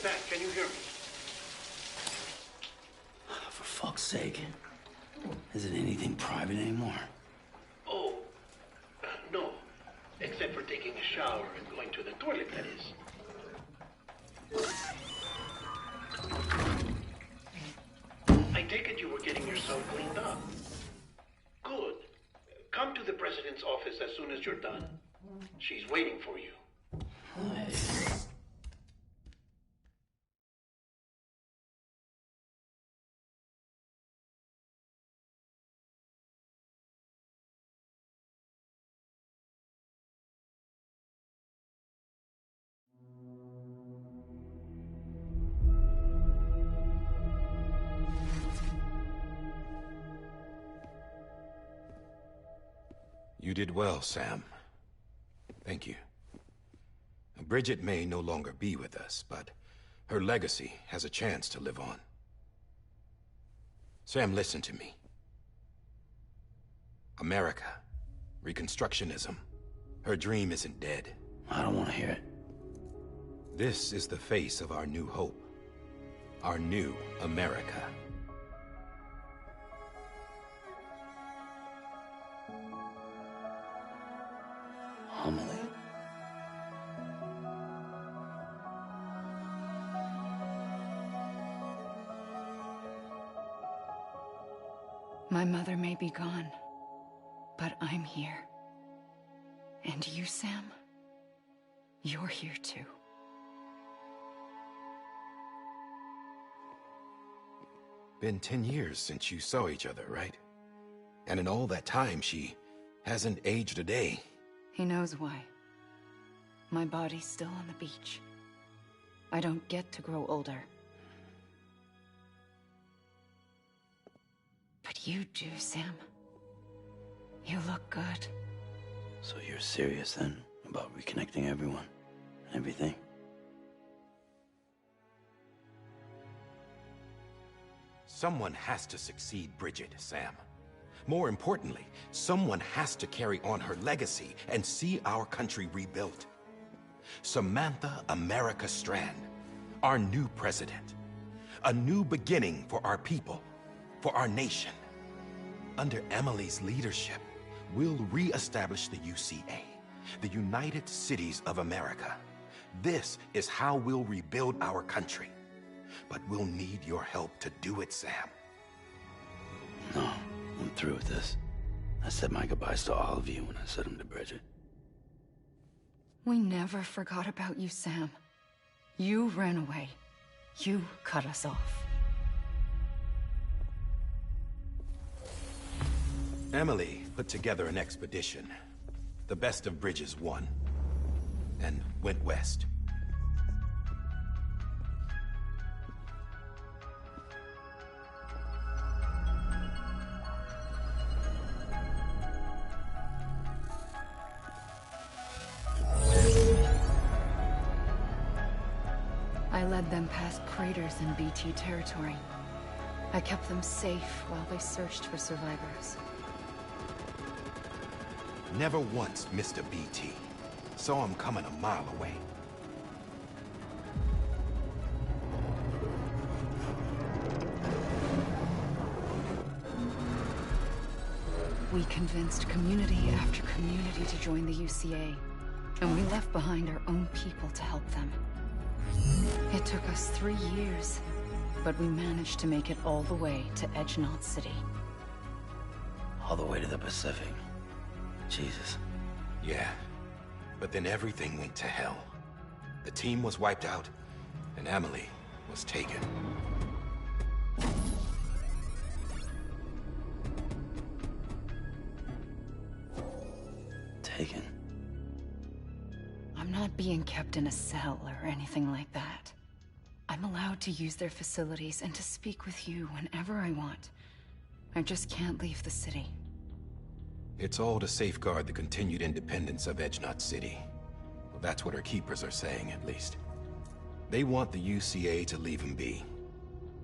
Sam, can you hear me? For fuck's sake. Isn't anything private anymore? Oh, no. Except for taking a shower and going to the toilet, that is. I take it you were getting yourself cleaned up. Good. Come to the president's office as soon as you're done. She's waiting for you. You did well, Sam. Thank you. Bridget may no longer be with us, but her legacy has a chance to live on. Sam, listen to me. America, Reconstructionism, her dream isn't dead. I don't want to hear it. This is the face of our new hope. Our new America. Homily. My mother may be gone, but I'm here. And you, Sam, you're here too. Been 10 years since you saw each other, right? And in all that time, she hasn't aged a day. He knows why. My body's still on the beach. I don't get to grow older. But you do, Sam. You look good. So you're serious then about reconnecting everyone and everything? Someone has to succeed Bridget, Sam. More importantly, someone has to carry on her legacy and see our country rebuilt. Samantha America Strand, our new president. A new beginning for our people, for our nation. Under Emily's leadership, we'll re-establish the UCA, the United Cities of America. This is how we'll rebuild our country. But we'll need your help to do it, Sam. No, I'm through with this. I said my goodbyes to all of you when I said them to Bridget. We never forgot about you, Sam. You ran away. You cut us off. Emily put together an expedition. The best of Bridges won. And went west. I led them past craters in BT territory. I kept them safe while they searched for survivors. Never once missed a BT. Saw him coming a mile away. We convinced community after community to join the UCA, and we left behind our own people to help them. It took us 3 years, but we managed to make it all the way to Edge-Knot City. All the way to the Pacific. Jesus. Yeah, but then everything went to hell. The team was wiped out, and Emily was taken. Taken? I'm not being kept in a cell or anything like that. I'm allowed to use their facilities and to speak with you whenever I want. I just can't leave the city. It's all to safeguard the continued independence of Edge-Knot City. Well, that's what her keepers are saying, at least. They want the UCA to leave him be.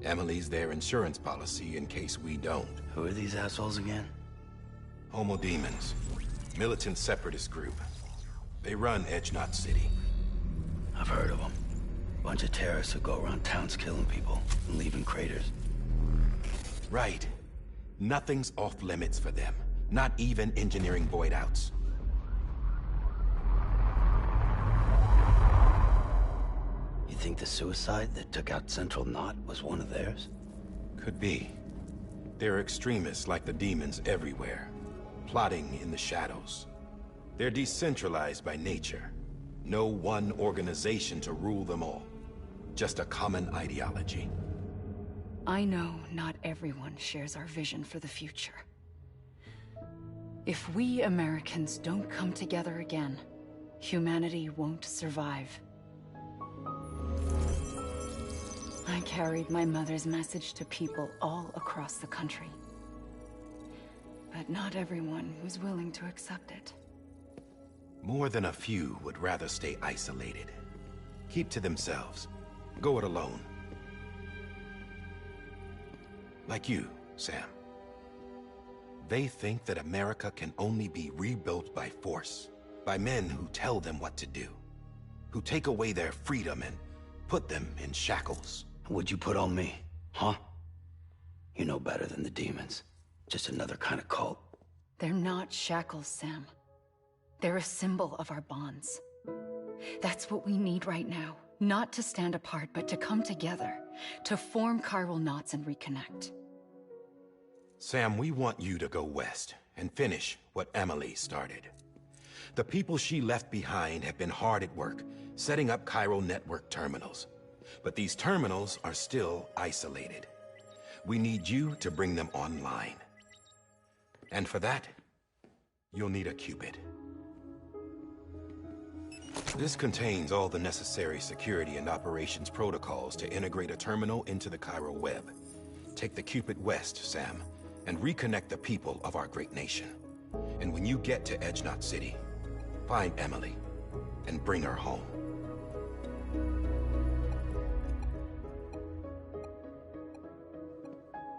Emily's their insurance policy in case we don't. Who are these assholes again? Homo Demons. Militant separatist group. They run Edge-Knot City. I've heard of them. Bunch of terrorists who go around towns killing people and leaving craters. Right. Nothing's off limits for them. Not even engineering void outs. You think the suicide that took out Central Knot was one of theirs? Could be. There are extremists like the demons everywhere, plotting in the shadows. They're decentralized by nature. No one organization to rule them all. Just a common ideology. I know not everyone shares our vision for the future. If we Americans don't come together again, humanity won't survive. I carried my mother's message to people all across the country. But not everyone was willing to accept it. More than a few would rather stay isolated. Keep to themselves. Go it alone. Like you, Sam. They think that America can only be rebuilt by force, by men who tell them what to do, who take away their freedom and put them in shackles. What'd you put on me, huh? You know better than the demons. Just another kind of cult. They're not shackles, Sam. They're a symbol of our bonds. That's what we need right now. Not to stand apart, but to come together, to form chiral knots and reconnect. Sam, we want you to go west and finish what Emily started. The people she left behind have been hard at work, setting up chiral network terminals. But these terminals are still isolated. We need you to bring them online. And for that, you'll need a Cupid. This contains all the necessary security and operations protocols to integrate a terminal into the chiral web. Take the Cupid west, Sam, and reconnect the people of our great nation. And when you get to Edge Knot City, find Emily and bring her home.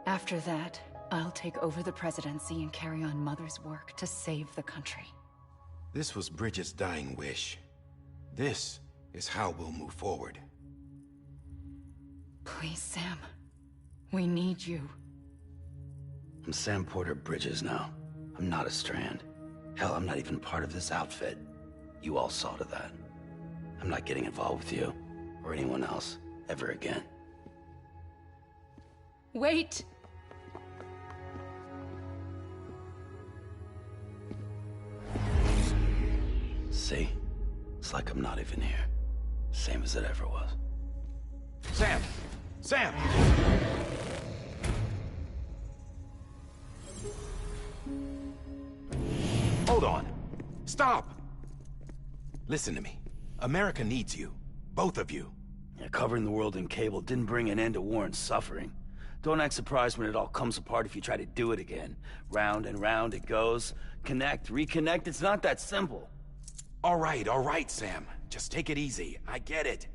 After that, I'll take over the presidency and carry on Mother's work to save the country. This was Bridget's dying wish. This is how we'll move forward. Please, Sam. We need you. I'm Sam Porter Bridges now. I'm not a Strand. Hell, I'm not even part of this outfit. You all saw to that. I'm not getting involved with you, or anyone else, ever again. Wait! See? It's like I'm not even here. Same as it ever was. Sam! Sam! Hold on. Stop! Listen to me. America needs you. Both of you. Yeah, covering the world in cable didn't bring an end to war and suffering. Don't act surprised when it all comes apart if you try to do it again. Round and round it goes. Connect, reconnect, it's not that simple. All right, Sam. Just take it easy. I get it.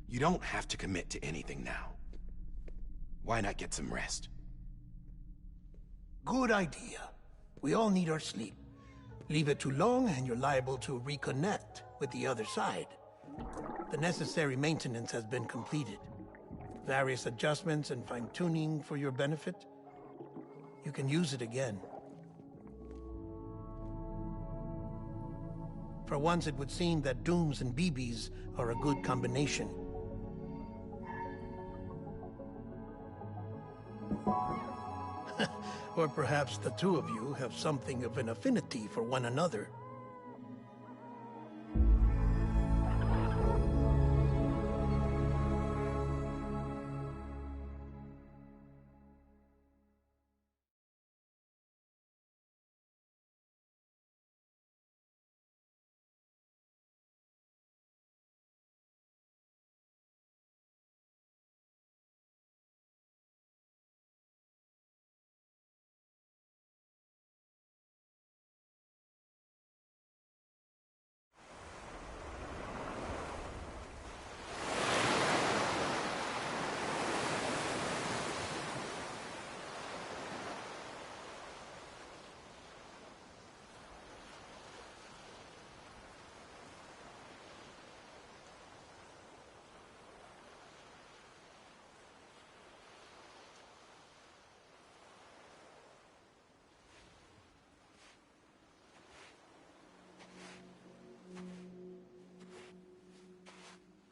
You don't have to commit to anything now. Why not get some rest? Good idea. We all need our sleep. Leave it too long and you're liable to reconnect with the other side. The necessary maintenance has been completed. Various adjustments and fine-tuning for your benefit. You can use it again. For once, it would seem that Dooms and BBs are a good combination. Or perhaps the two of you have something of an affinity for one another.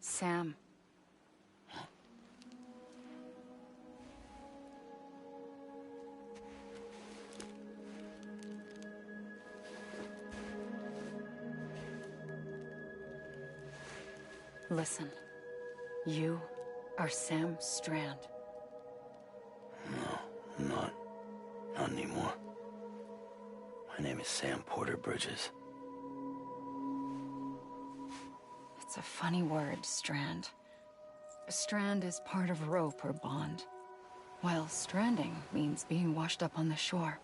Sam. Listen. You are Sam Strand. No, I'm not. Not anymore. My name is Sam Porter Bridges. It's a funny word, Strand. A strand is part of rope or bond, while stranding means being washed up on the shore.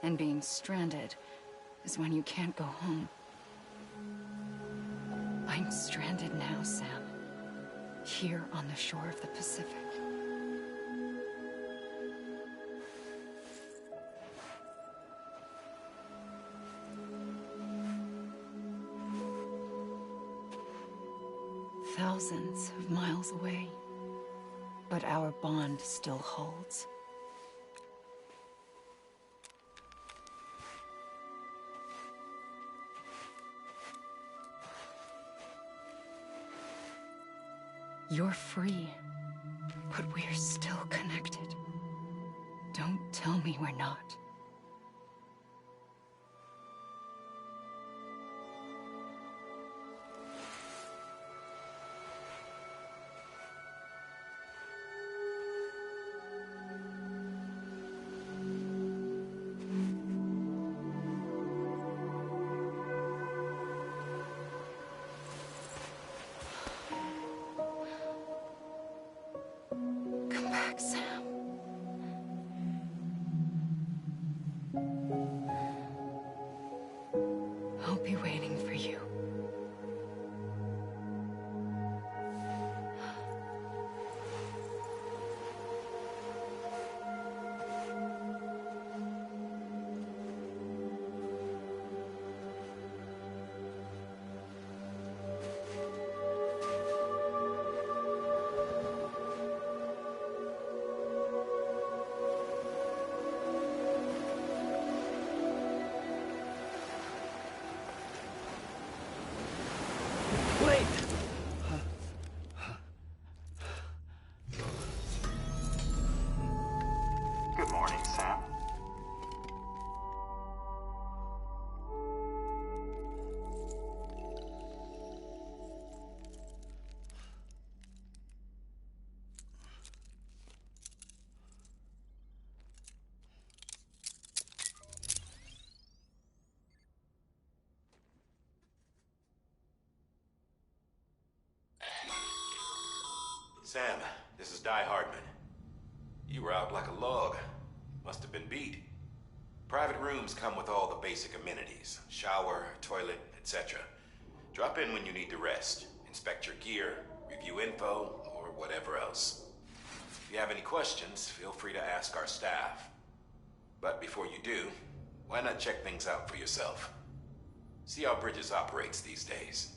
And being stranded is when you can't go home. I'm stranded now, Sam. Here on the shore of the Pacific. Thousands of miles away, but our bond still holds. You're free, but we're still connected. Don't tell me we're not. Sam, this is Di Hardman. You were out like a log. Must have been beat. Private rooms come with all the basic amenities. Shower, toilet, etc. Drop in when you need to rest. Inspect your gear, review info, or whatever else. If you have any questions, feel free to ask our staff. But before you do, why not check things out for yourself? See how Bridges operates these days.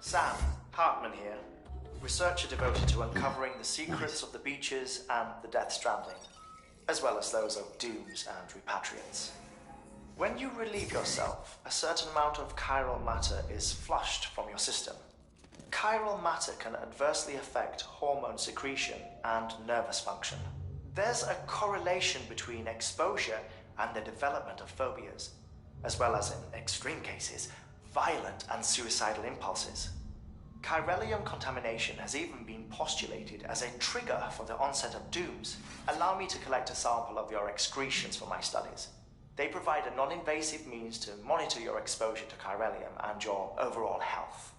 Sam, Hartman here, researcher devoted to uncovering the secrets of the beaches and the Death Stranding, as well as those of dooms and repatriates. When you relieve yourself, a certain amount of chiral matter is flushed from your system. Chiral matter can adversely affect hormone secretion and nervous function. There's a correlation between exposure and the development of phobias, as well as, in extreme cases, violent and suicidal impulses. Chiralium contamination has even been postulated as a trigger for the onset of dooms. Allow me to collect a sample of your excretions for my studies. They provide a non-invasive means to monitor your exposure to chiralium and your overall health.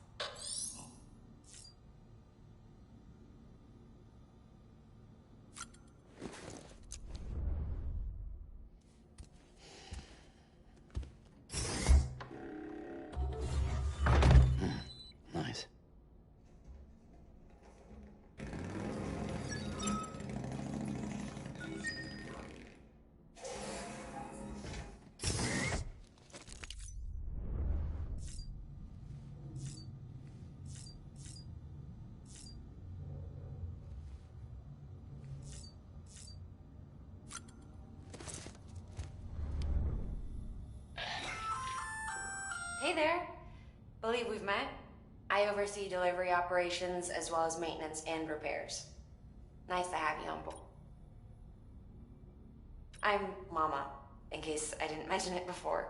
Nice. Hey there. Believe we've met. I oversee delivery operations as well as maintenance and repairs. Nice to have you on board. I'm Mama, in case I didn't mention it before.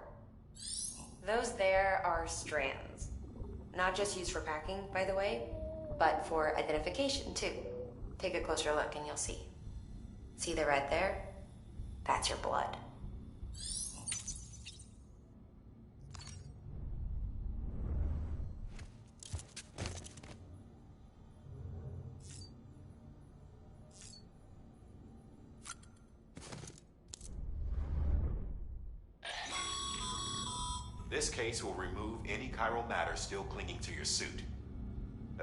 Those there are strands. Not just used for packing, by the way, but for identification too. Take a closer look and you'll see. See the red there? That's your blood. This case will remove any chiral matter still clinging to your suit.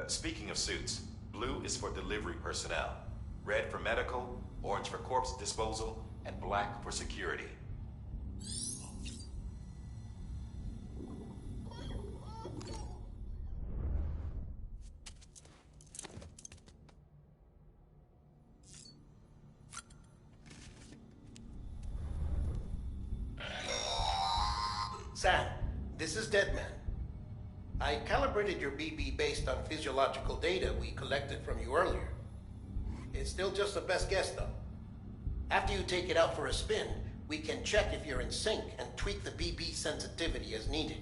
Speaking of suits, blue is for delivery personnel, red for medical, orange for corpse disposal, and black for security. Sam, this is Deadman. I calibrated your BB based on physiological data we collected from you earlier. It's still just a best guess, though. After you take it out for a spin, we can check if you're in sync and tweak the BB sensitivity as needed.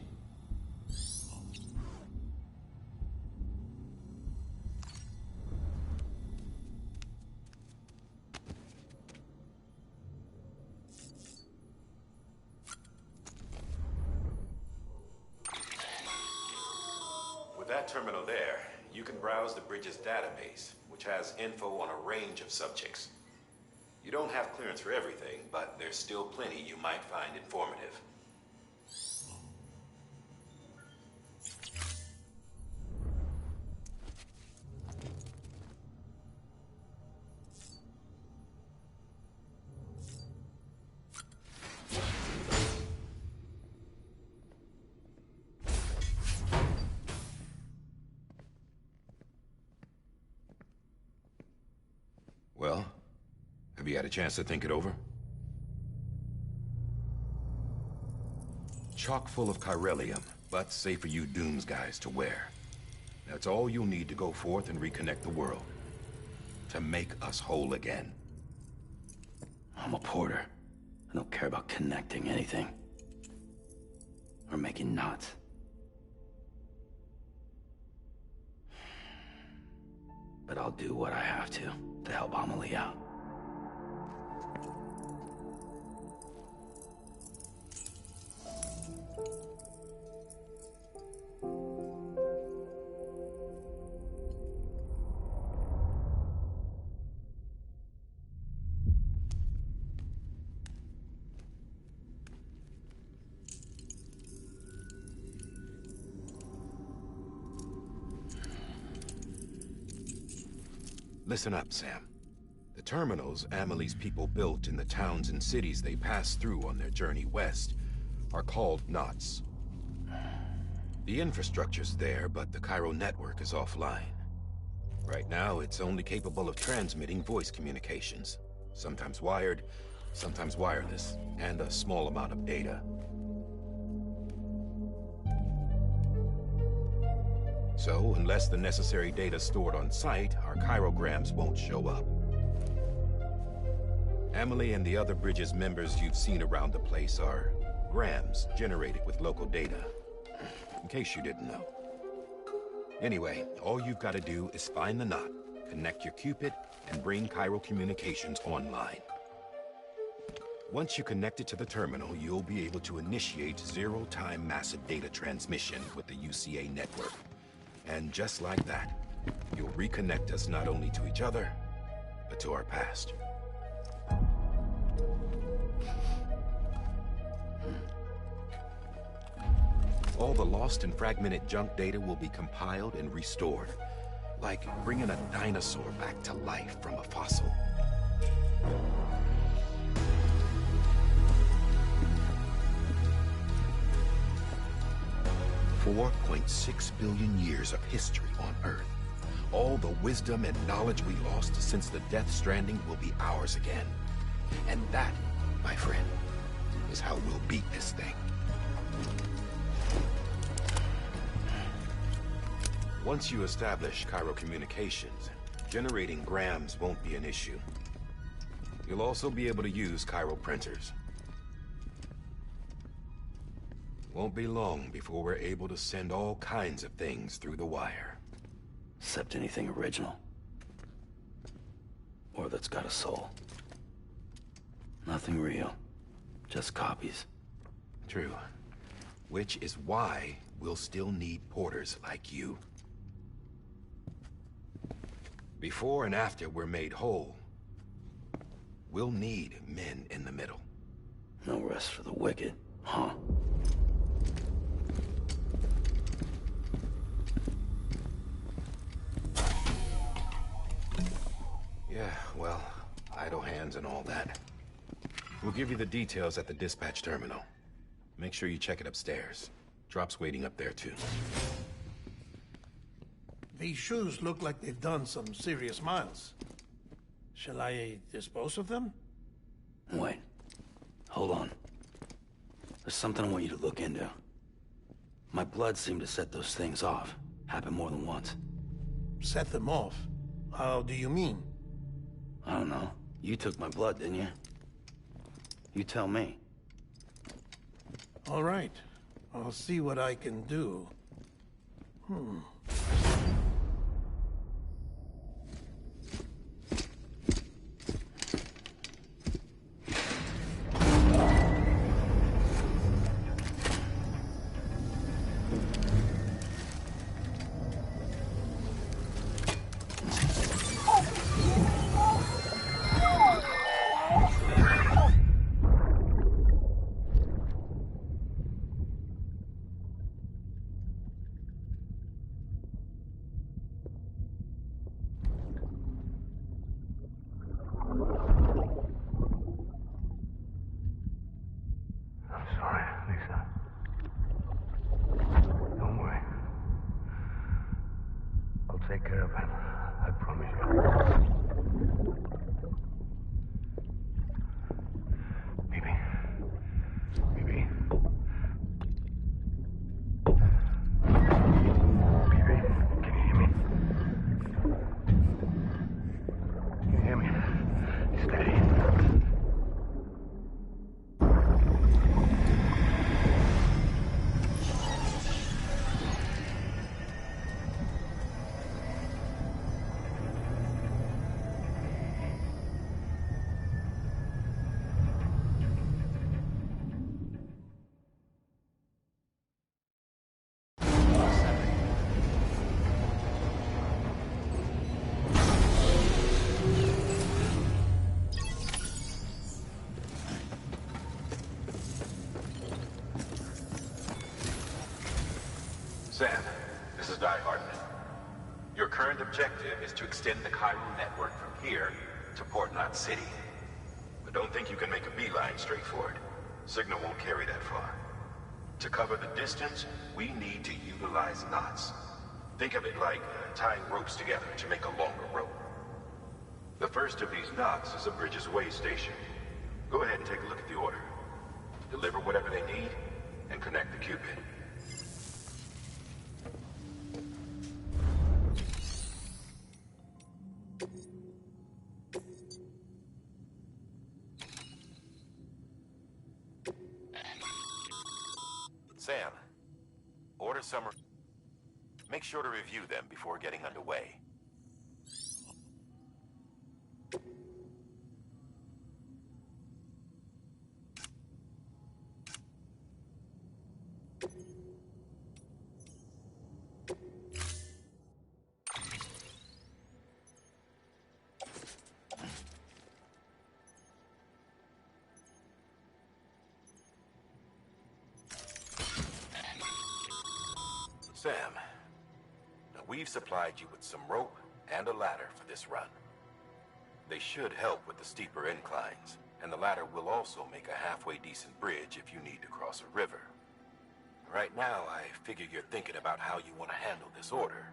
With that terminal there, you can browse the Bridges database, which has info on a range of subjects. You don't have clearance for everything, but there's still plenty you might find informative. Well, have you had a chance to think it over? Chock full of chiralium, but safe for you Dooms guys to wear. That's all you'll need to go forth and reconnect the world. To make us whole again. I'm a porter. I don't care about connecting anything. Or making knots. But I'll do what I have to help Amelie out. Listen up, Sam. The terminals Amelie's people built in the towns and cities they passed through on their journey west are called knots. The infrastructure's there, but the Cairo network is offline. Right now, it's only capable of transmitting voice communications. Sometimes wired, sometimes wireless, and a small amount of data. So, unless the necessary data's stored on site, our chirograms won't show up. Amelie and the other Bridges members you've seen around the place are grams generated with local data. In case you didn't know. Anyway, all you've got to do is find the knot, connect your Cupid, and bring Cairo communications online. Once you connect it to the terminal, you'll be able to initiate zero-time massive data transmission with the UCA network. And just like that, you'll reconnect us not only to each other, but to our past. All the lost and fragmented junk data will be compiled and restored, like bringing a dinosaur back to life from a fossil. $4.6 billion years of history on Earth. All the wisdom and knowledge we lost since the Death Stranding will be ours again. And that, my friend, is how we'll beat this thing. Once you establish Cairo communications, generating grams won't be an issue. You'll also be able to use Cairo printers. Won't be long before we're able to send all kinds of things through the wire. Except anything original. Or that's got a soul. Nothing real. Just copies. True. Which is why we'll still need porters like you. Before and after we're made whole, we'll need men in the middle. No rest for the wicked, huh? Yeah, well, idle hands and all that. We'll give you the details at the dispatch terminal. Make sure you check it upstairs. Drop's waiting up there, too. These shoes look like they've done some serious miles. Shall I dispose of them? Wait. Hold on. There's something I want you to look into. My blood seemed to set those things off. Happened more than once. Set them off? How do you mean? I don't know. You took my blood, didn't you? You tell me. All right. I'll see what I can do. Take care of him. I promise you. Baby. Baby. Baby, can you hear me? Can you hear me? Steady. Sam, this is Die Hardman. Your current objective is to extend the Chiral network from here to Port Knot City. But don't think you can make a beeline straight for it. Signal won't carry that far. To cover the distance, we need to utilize knots. Think of it like tying ropes together to make a longer rope. The first of these knots is a Bridges Way station. Go ahead and take a look at the order. Deliver whatever they need, and connect the Cupid. Sam, order summary. Make sure to review them before getting underway. Sam, now we've supplied you with some rope and a ladder for this run. They should help with the steeper inclines, and the ladder will also make a halfway decent bridge if you need to cross a river. Right now, I figure you're thinking about how you want to handle this order.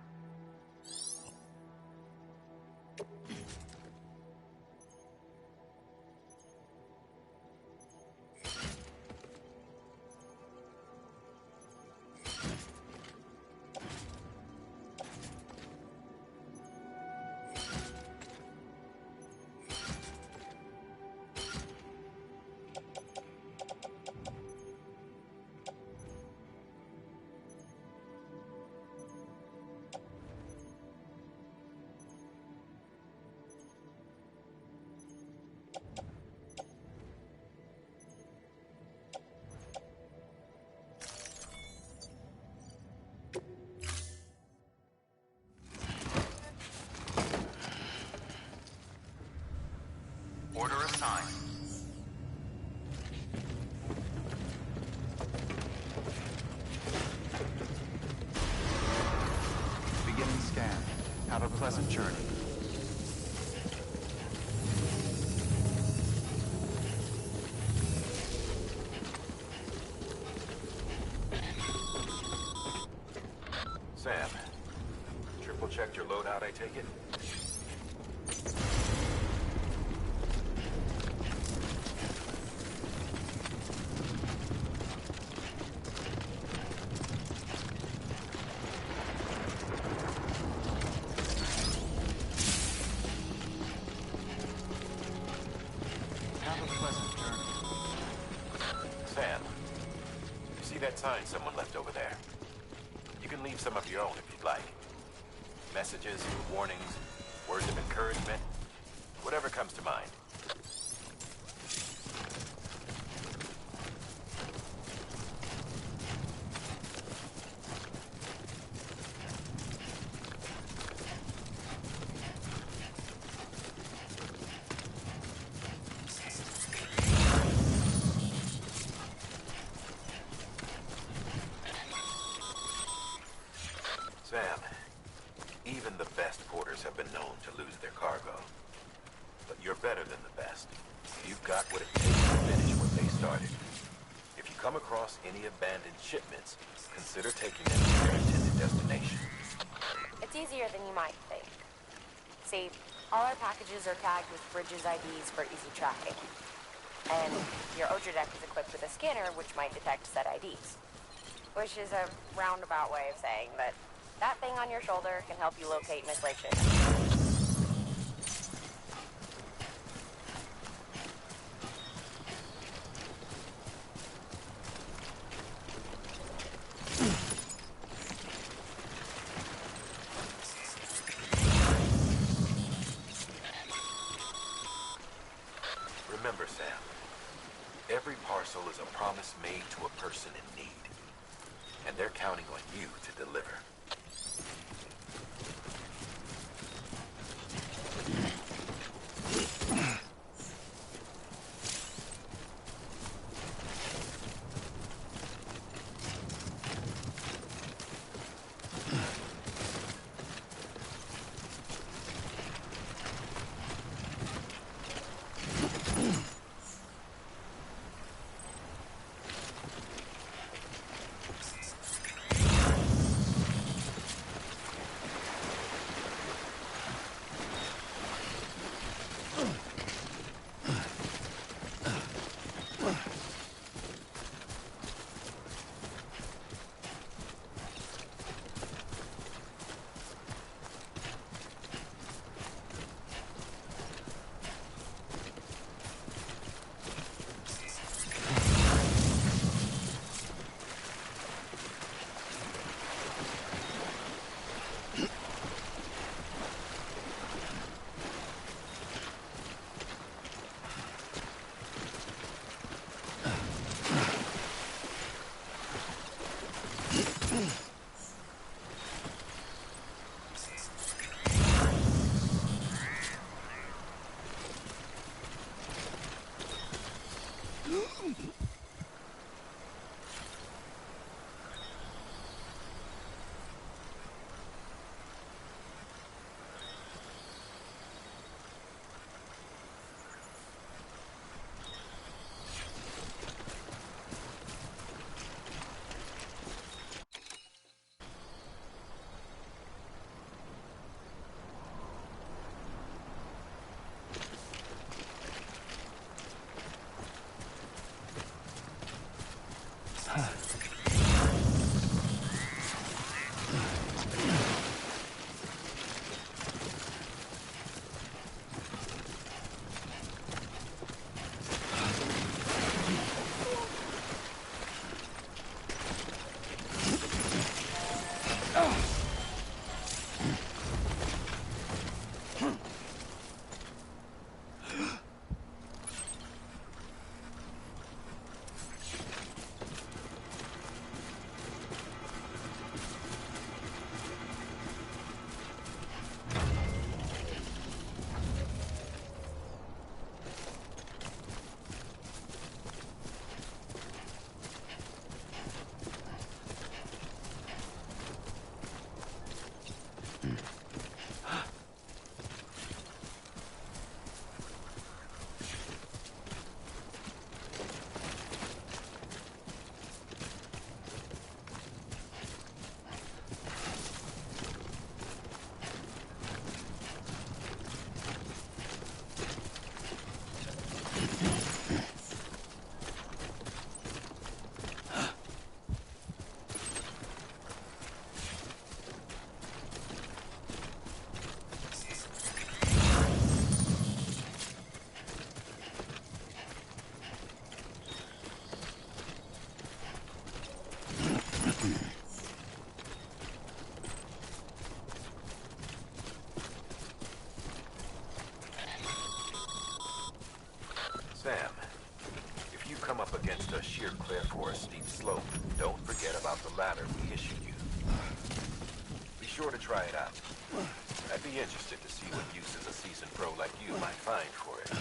Order assigned. Beginning scan. Have a pleasant journey. Sam, triple checked your loadout, I take it? Sam, you see that sign someone left over there? You can leave some of your own if you'd like. Messages, warnings, words of encouragement, whatever comes to mind. Sam, even the best porters have been known to lose their cargo. But you're better than the best. You've got what it takes to finish what they started. If you come across any abandoned shipments, consider taking them to their intended destination. It's easier than you might think. See, all our packages are tagged with Bridges IDs for easy tracking. And your Otra deck is equipped with a scanner which might detect said IDs. Which is a roundabout way of saying that that thing on your shoulder can help you locate mislaid shipments. Remember, Sam, every parcel is a promise made to a person in need. And they're counting on you to deliver. against a sheer cliff or a steep slope, don't forget about the ladder we issued you. Be sure to try it out. I'd be interested to see what uses a seasoned pro like you might find for it.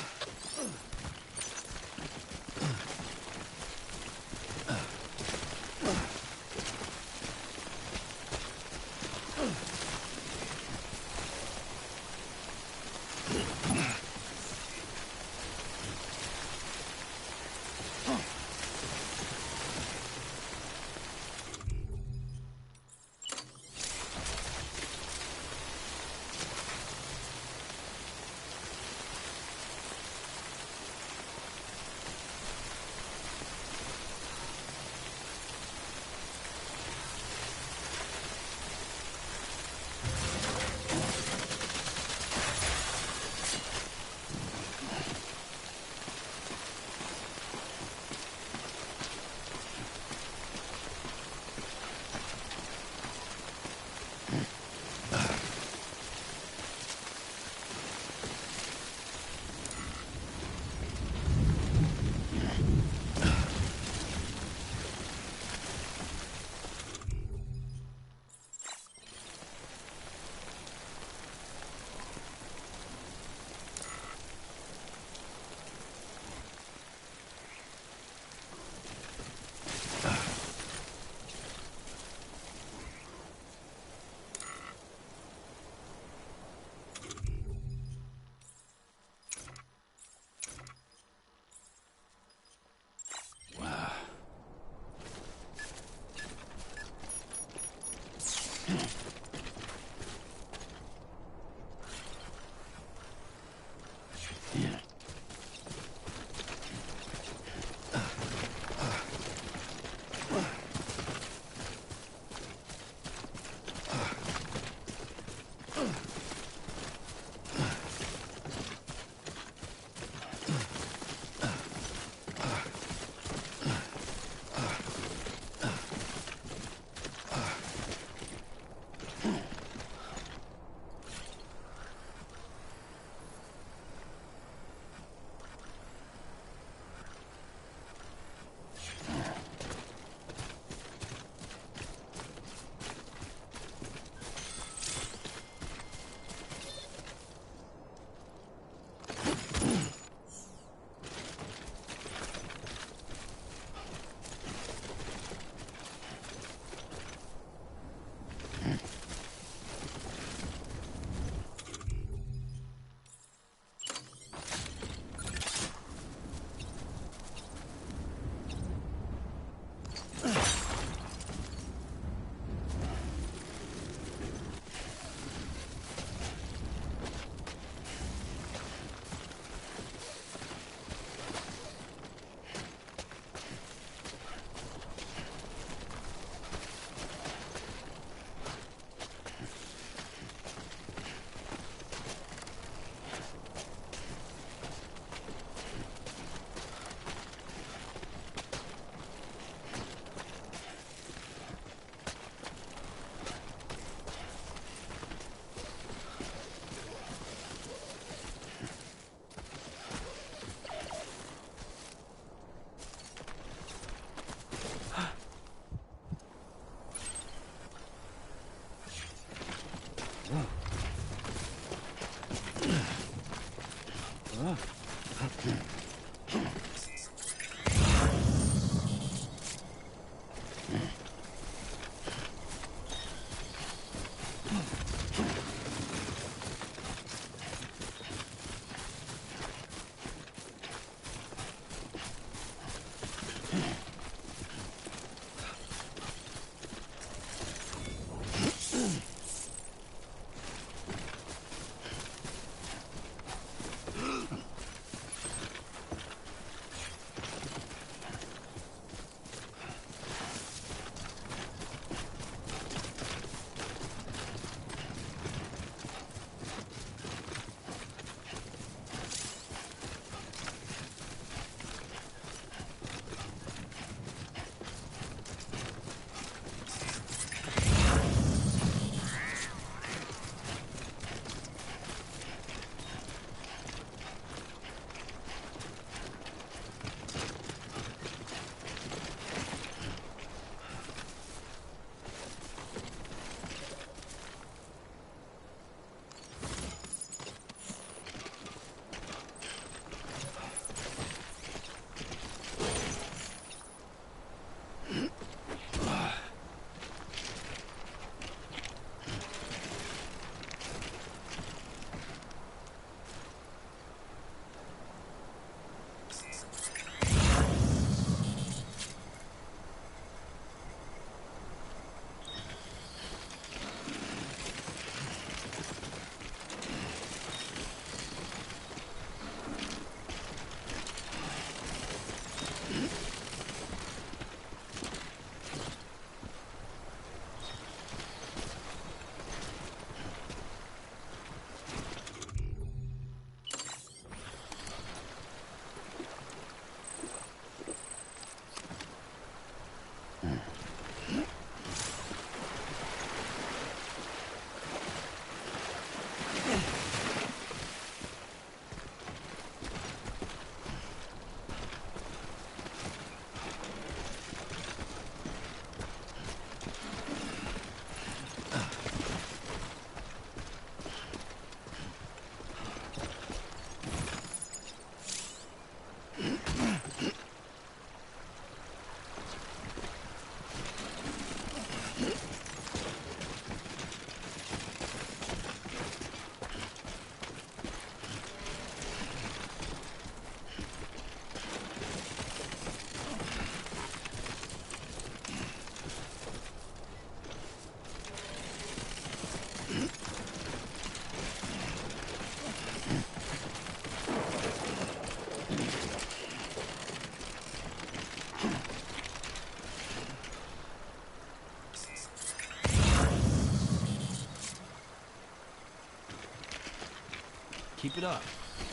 Keep it up.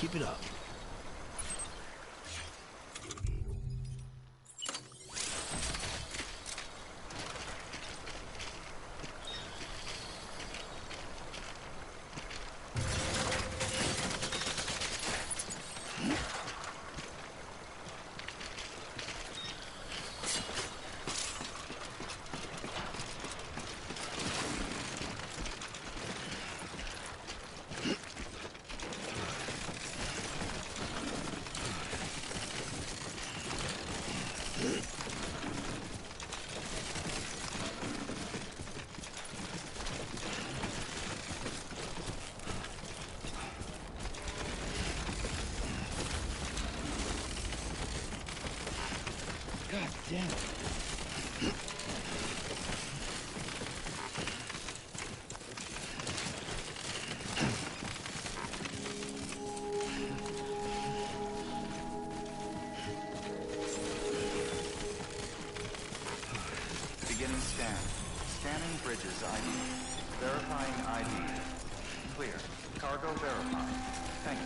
Keep it up. God damn it. Beginning scan. Scanning bridges ID. Verifying ID. Clear. Cargo verified. Thank you.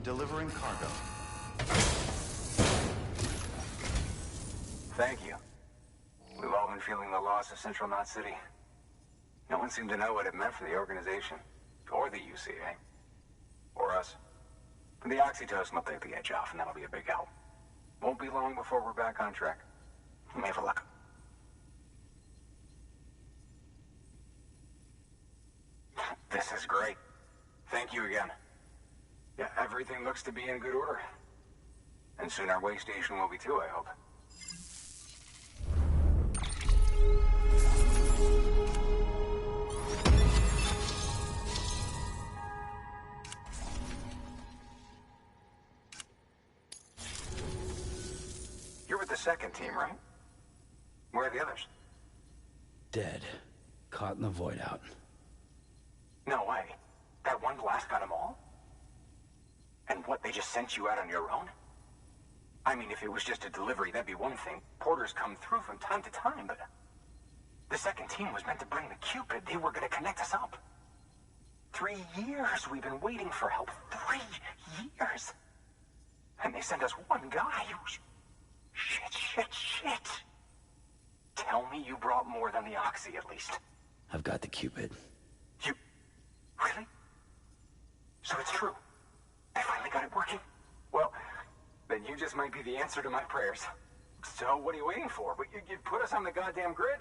Delivering cargo. Thank you. We've all been feeling the loss of Central Knot City. No one seemed to know what it meant for the organization, or the UCA, or us. The oxytocin will take the edge off, and that'll be a big help. Won't be long before we're back on track. You may have a look. This is great. Thank you again. Yeah, everything looks to be in good order. And soon our way station will be too, I hope. You're with the second team, right? Where are the others? Dead. Caught in the void out. No way. That one blast got them all? And what, they just sent you out on your own? I mean, if it was just a delivery, that'd be one thing. Porters come through from time to time, but... The second team was meant to bring the Cupid. They were gonna connect us up. 3 years we've been waiting for help. 3 years! And they sent us one guy who's... Shit. Tell me you brought more than the Oxy, at least. I've got the Cupid. You... Really? So it's true. They finally got it working? Well, then you just might be the answer to my prayers. So what are you waiting for? You put us on the goddamn grid.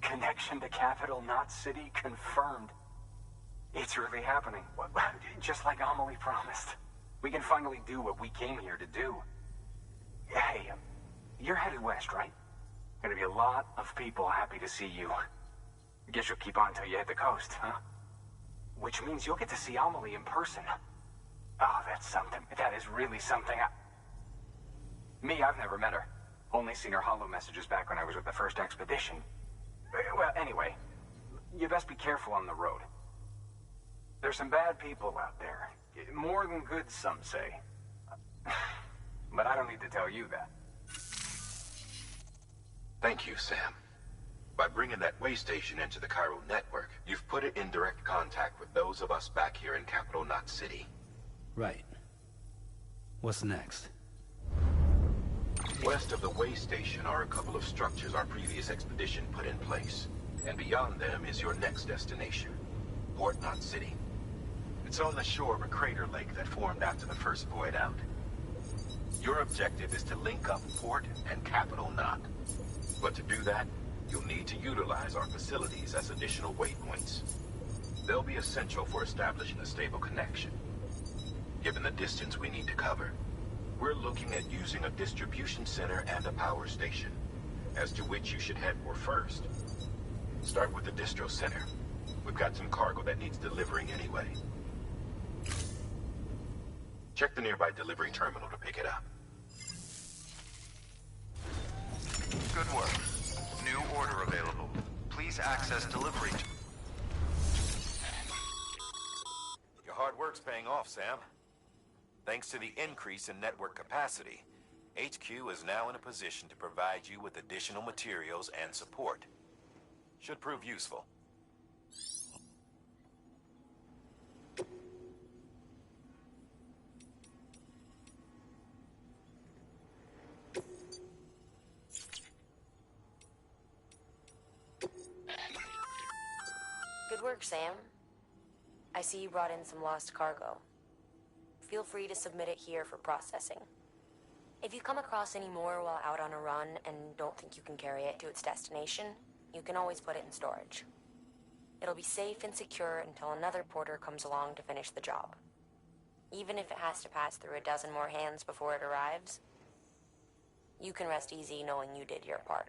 Connection to Capital Knot City confirmed. It's really happening. Just like Amelie promised. We can finally do what we came here to do. Hey, you're headed west, right? Gonna be a lot of people happy to see you. Guess you'll keep on till you hit the coast, huh? Which means you'll get to see Amelie in person. Oh, that's something. That is really something. Me, I've never met her. Only seen her holo messages back when I was with the first expedition. Well, anyway, you best be careful on the road. There's some bad people out there. More than good, some say. But I don't need to tell you that. Thank you, Sam. By bringing that way station into the Cairo network, you've put it in direct contact with those of us back here in Capital Knot City. Right. What's next? West of the way station are a couple of structures our previous expedition put in place. And beyond them is your next destination, Port Knot City. It's on the shore of a crater lake that formed after the first void out. Your objective is to link up Port and Capital Knot. But to do that, you'll need to utilize our facilities as additional waypoints. They'll be essential for establishing a stable connection. Given the distance we need to cover, we're looking at using a distribution center and a power station, as to which you should head for first. Start with the distro center. We've got some cargo that needs delivering anyway. Check the nearby delivery terminal to pick it up. Good work. New order available. Please access delivery. Your hard work's paying off, Sam. Thanks to the increase in network capacity, HQ is now in a position to provide you with additional materials and support. Should prove useful. Good work, Sam. I see you brought in some lost cargo. Feel free to submit it here for processing. If you come across any more while out on a run and don't think you can carry it to its destination, you can always put it in storage. It'll be safe and secure until another porter comes along to finish the job. Even if it has to pass through a dozen more hands before it arrives, you can rest easy knowing you did your part.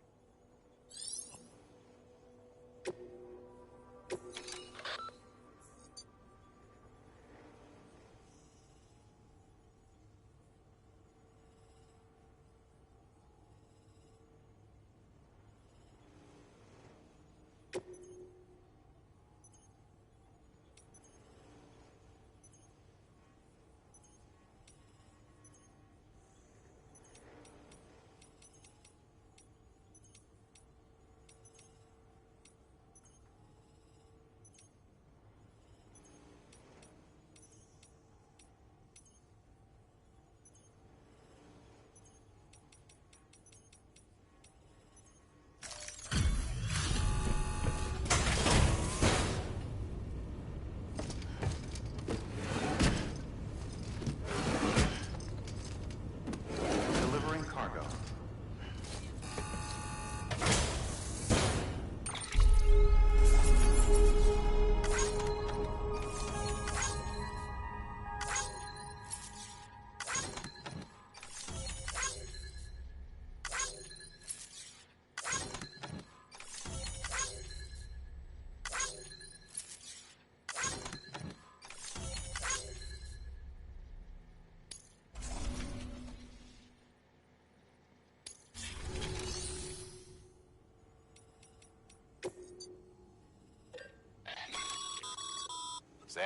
Sam,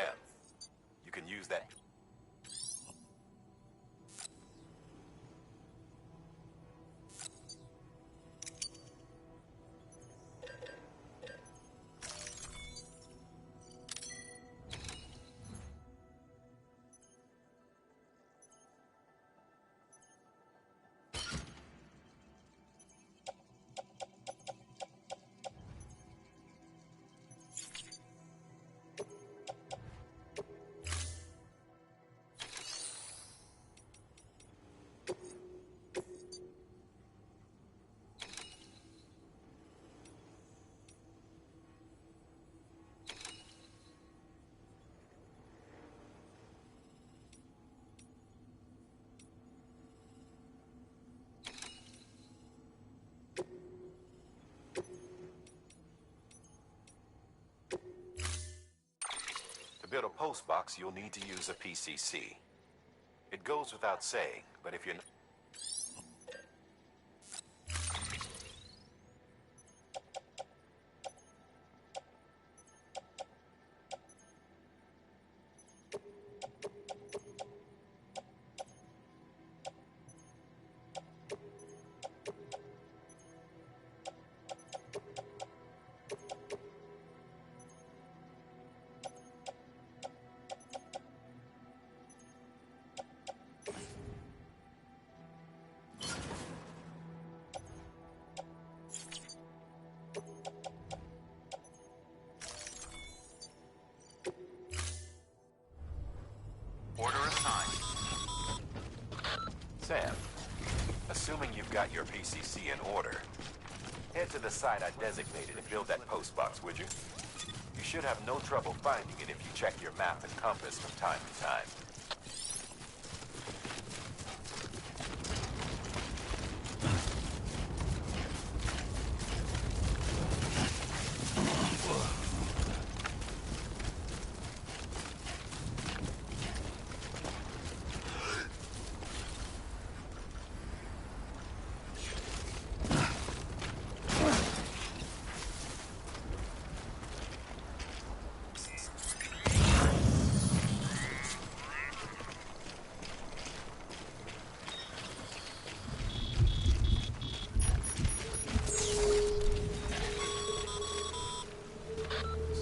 you can use that. To build a post box, you'll need to use a PCC. It goes without saying, but if you're not... got your PCC in order, head to the site I designated and build that post box, would you? You should have no trouble finding it if you check your map and compass from time to time.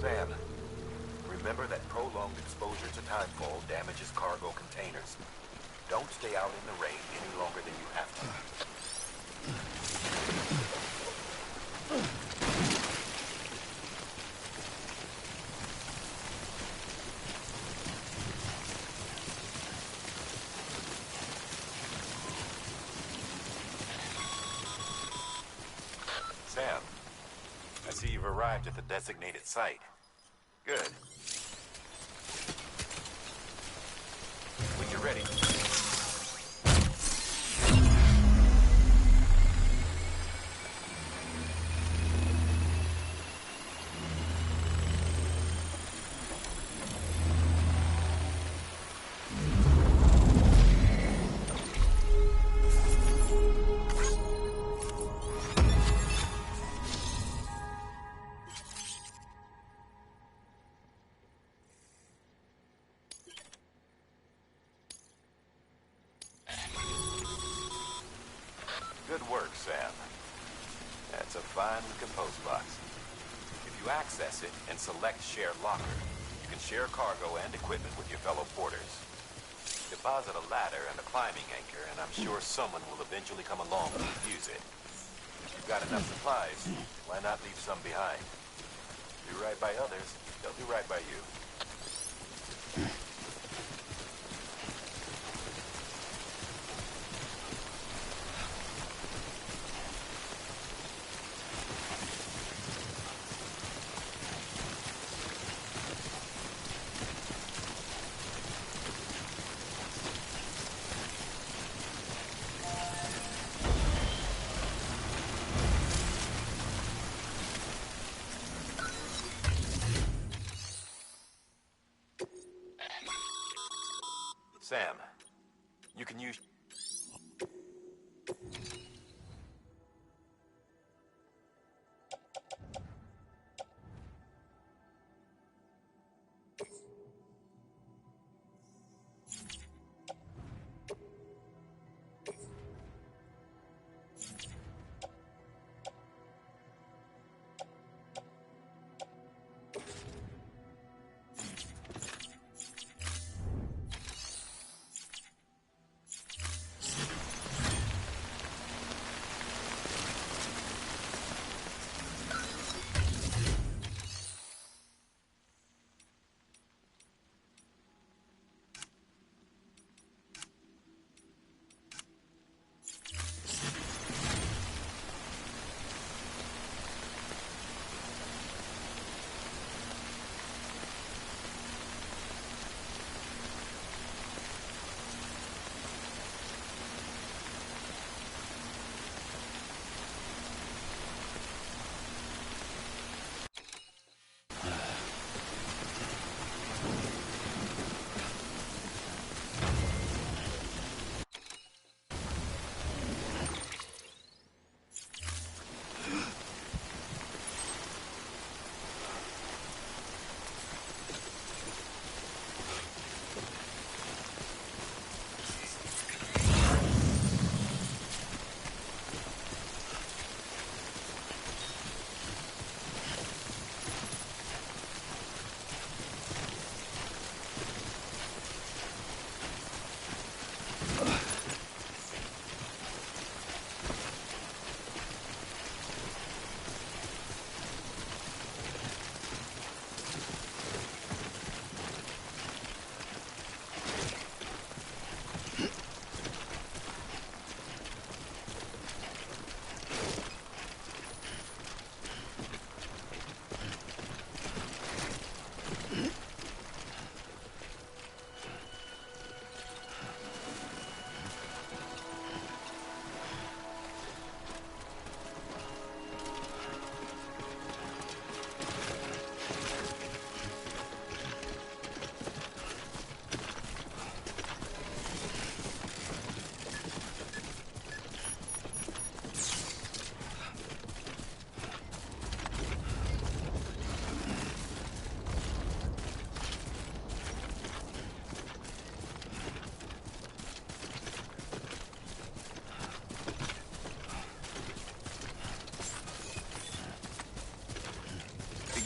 Sam, remember that prolonged exposure to timefall damages cargo containers. Don't stay out in the rain any longer than you have to. Sam, I see you've arrived at the designated site. Good. When you're ready. Good work, Sam. That's a fine-looking post box. If you access it and select Share Locker, you can share cargo and equipment with your fellow porters. Deposit a ladder and a climbing anchor, and I'm sure someone will eventually come along and use it. If you've got enough supplies, why not leave some behind? Do right by others, they'll do right by you. Sam, you can use...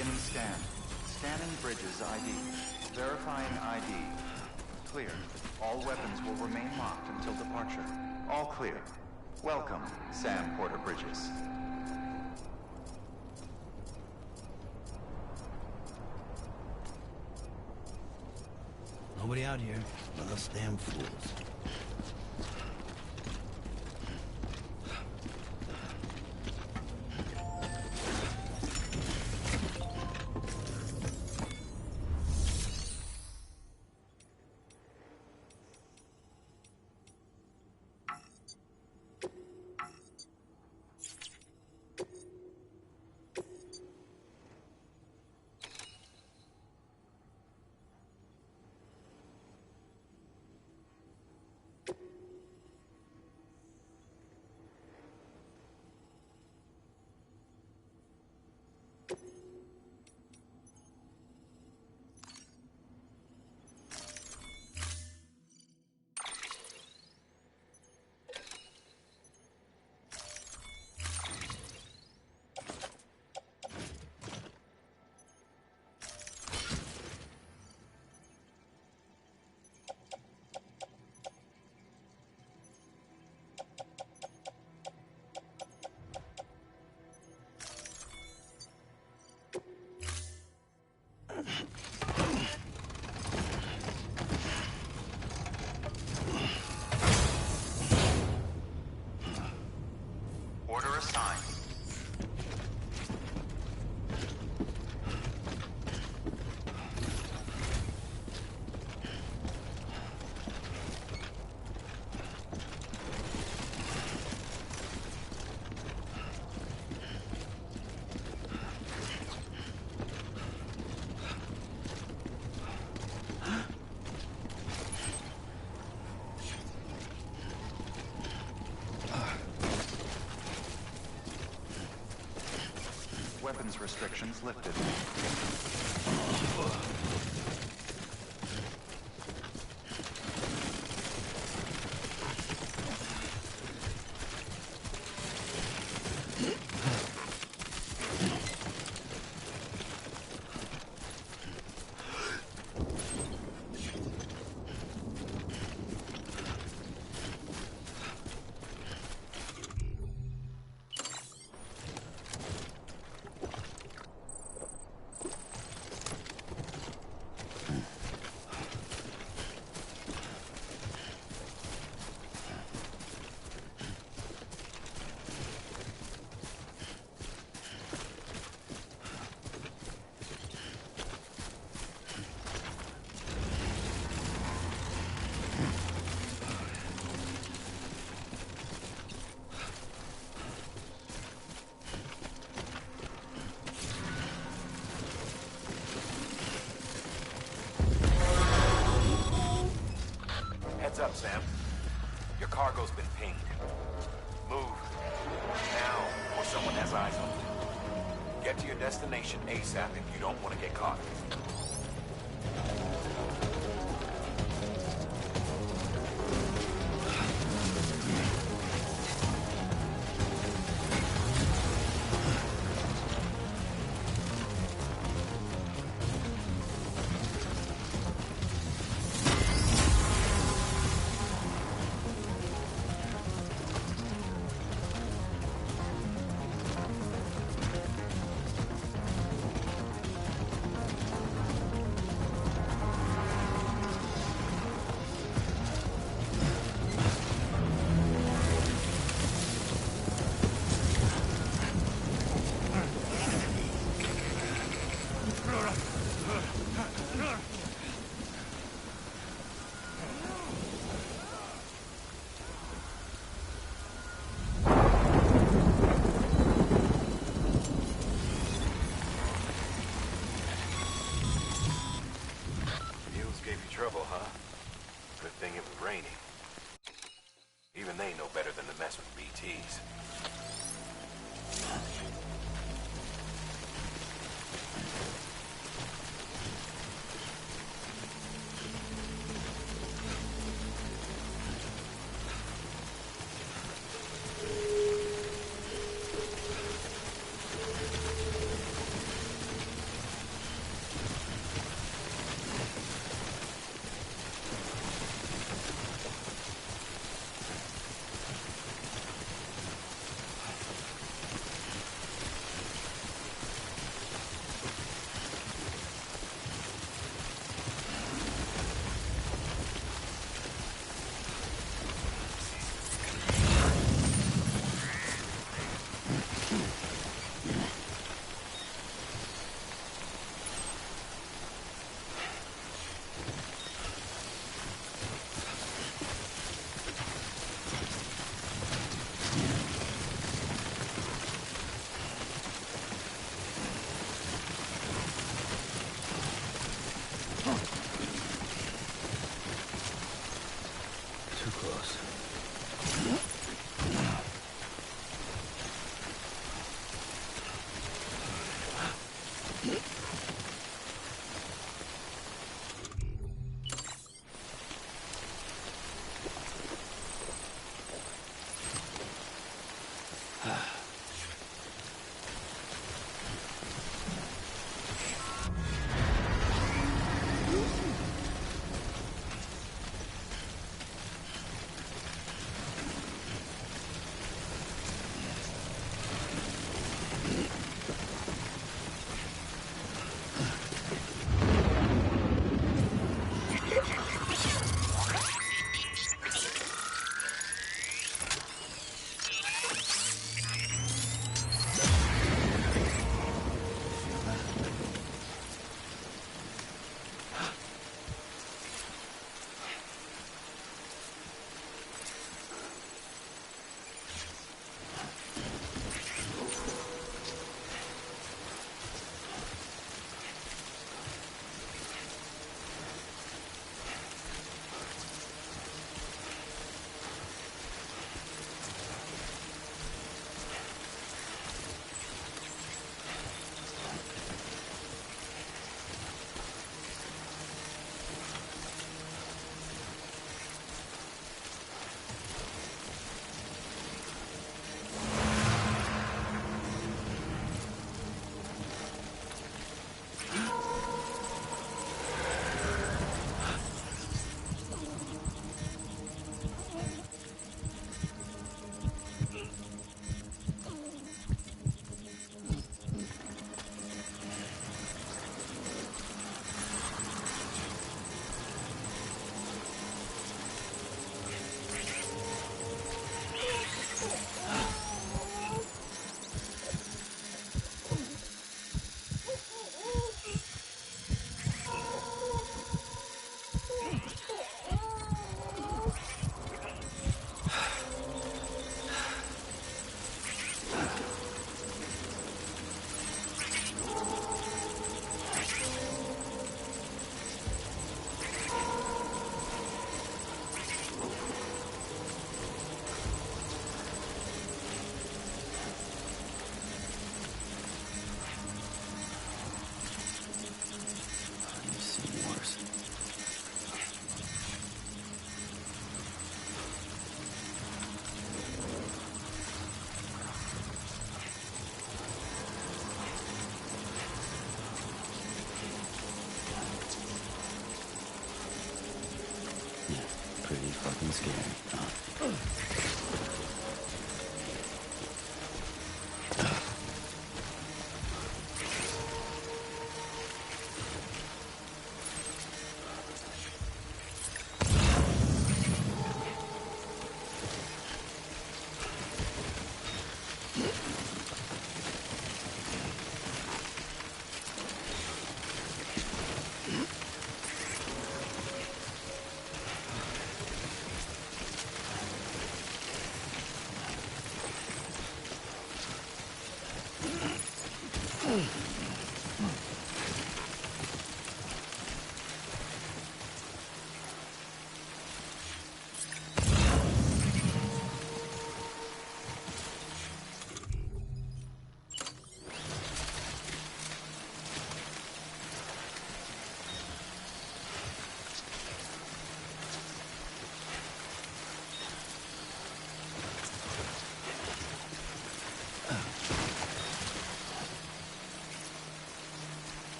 Beginning scan. Scanning bridges ID. Verifying ID. Clear. All weapons will remain locked until departure. All clear. Welcome, Sam Porter Bridges. Nobody out here but us damn fools. Order assigned. Weapons restrictions lifted. Heads up, Sam. Your cargo's been pinged. Move. Now, before someone has eyes on you. Get to your destination ASAP if you don't want to get caught. Trouble, huh? Good thing it was raining. Even they know better than to mess with BTs.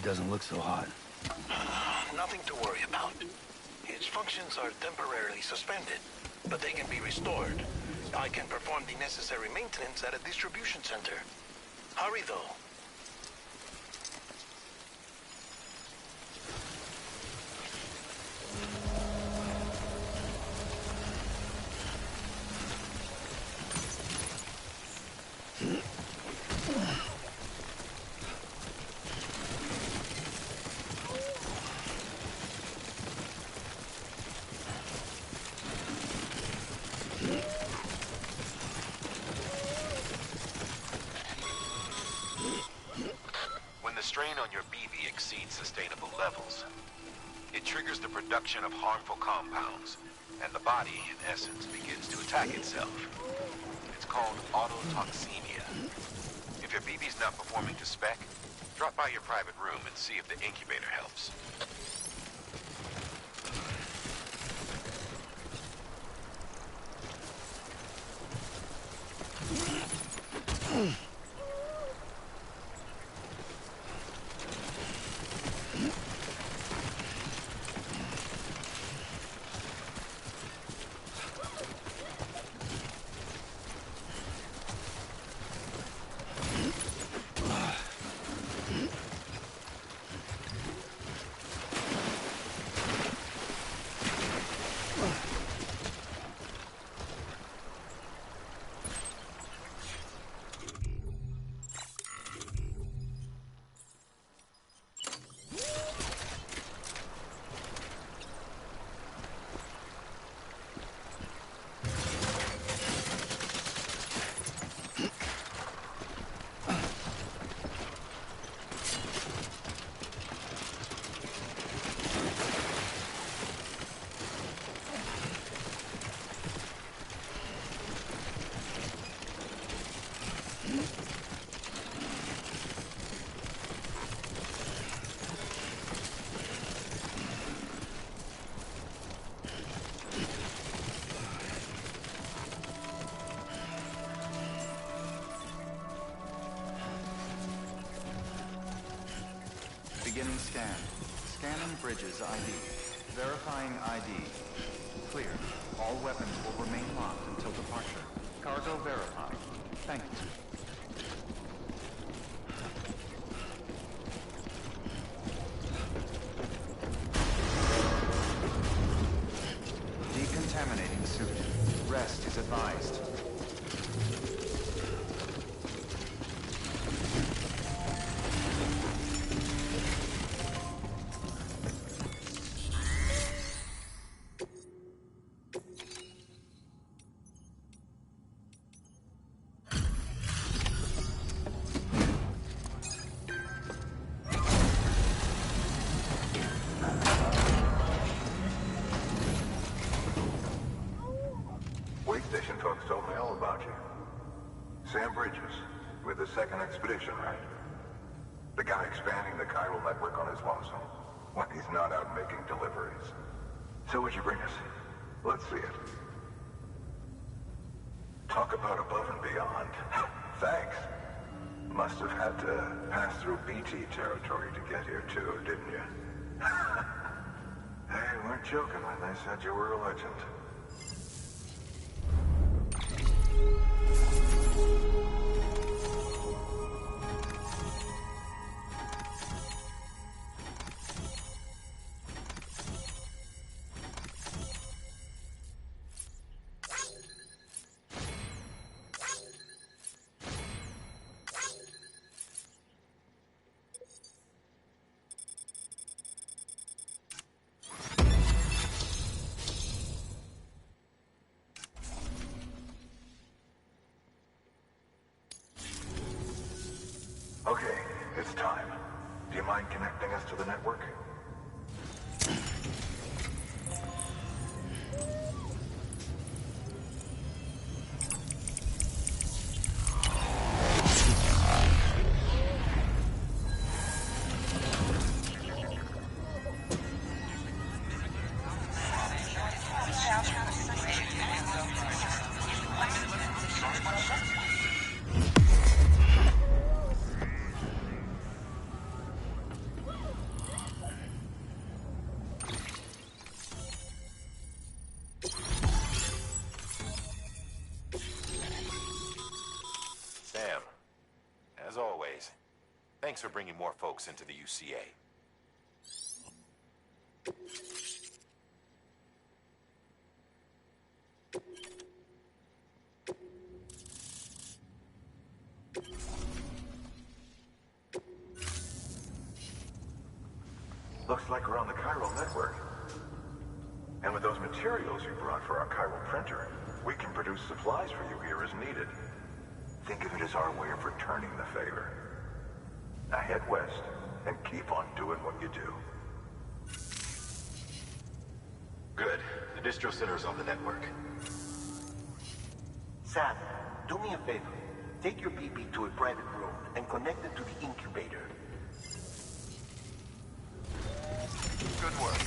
doesn't look so hot. Nothing to worry about. Its functions are temporarily suspended, but they can be restored. I can perform the necessary maintenance at a distribution center. Hurry, though. When the strain on your BV exceeds sustainable levels, it triggers the production of harmful compounds, and the body, in essence, begins to attack itself. It's called autotoxemia. If your BV's not performing to spec, drop by your private room and see if the incubator helps. Beginning scan. Scanning bridges ID. Verifying ID. Clear. All weapons will remain locked until departure. Cargo verified. Thank you. Decontaminating suit. Rest is advised. Station folks told me all about you. Sam Bridges, with the second expedition, right? The guy expanding the chiral network on his lonesome when he's not out making deliveries. So what'd you bring us? Let's see it. Talk about above and beyond. Thanks. Must have had to pass through BT territory to get here too, didn't you? They weren't joking when they said you were a legend. Okay, it's time. Do you mind connecting us to the network? Thanks for bringing more folks into the UCA. Looks like we're on the chiral network. And with those materials you brought for our chiral printer, we can produce supplies for you here as needed. Think of it as our way of returning the favor. Now head west, and keep on doing what you do. Good. The distro center is on the network. Sam, do me a favor. Take your BB to a private room and connect it to the incubator. Good work.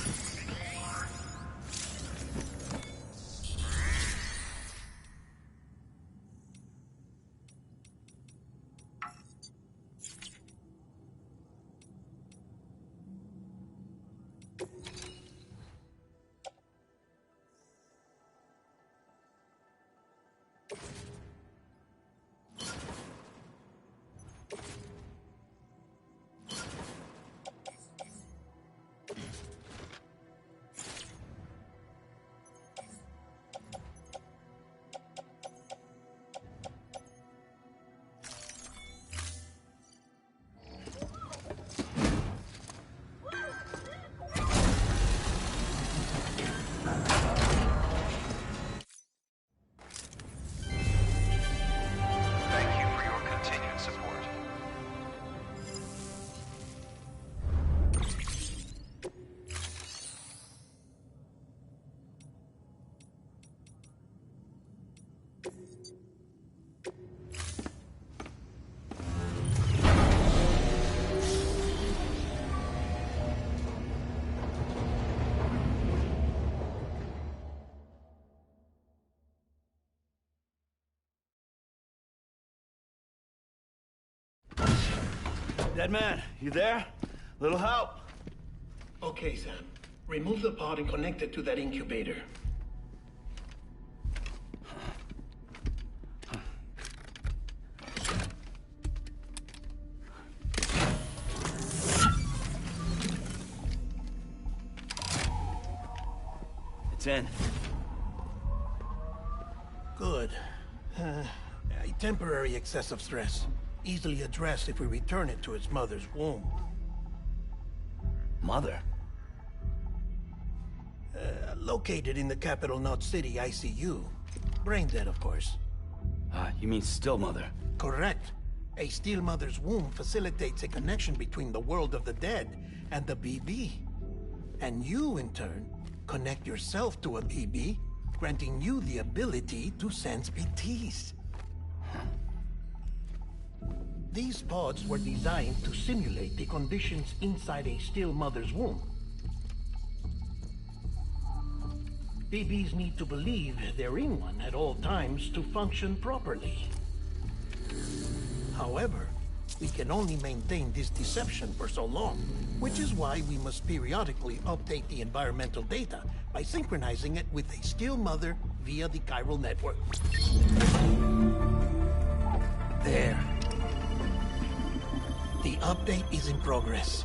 Dead man, you there? Little help? Okay, Sam. Remove the pod and connect it to that incubator. It's in. Good. A temporary excessive stress. Easily addressed if we return it to its mother's womb. Mother? Located in the capital Knot City ICU. Brain dead, of course. You mean still mother? Correct. A still mother's womb facilitates a connection between the world of the dead and the BB. And you, in turn, connect yourself to a BB, granting you the ability to sense BTs. These pods were designed to simulate the conditions inside a still mother's womb. BBs need to believe they're in one at all times to function properly. However, we can only maintain this deception for so long, which is why we must periodically update the environmental data by synchronizing it with a still mother via the chiral network. There. The update is in progress.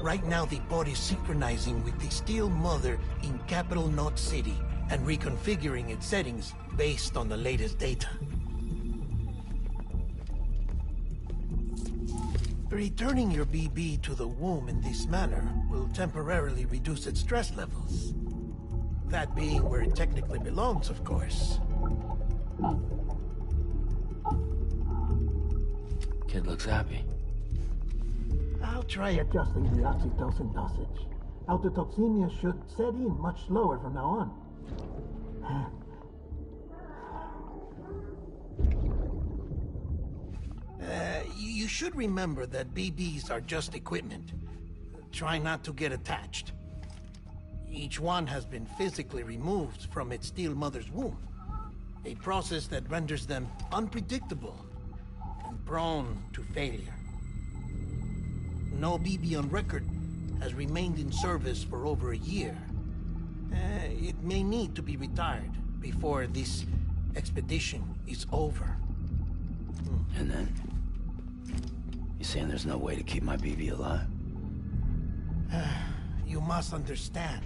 Right now, the pod is synchronizing with the still mother in capital Knot City and reconfiguring its settings based on the latest data. Returning your BB to the womb in this manner will temporarily reduce its stress levels. That being where it technically belongs, of course. Kid looks happy. I'll try adjusting the oxytocin dosage. Autotoxemia should set in much slower from now on. You should remember that BBs are just equipment. Try not to get attached. Each one has been physically removed from its still mother's womb. A process that renders them unpredictable and prone to failure. No BB on record has remained in service for over a year. It may need to be retired before this expedition is over. And then? You saying there's no way to keep my BB alive? You must understand,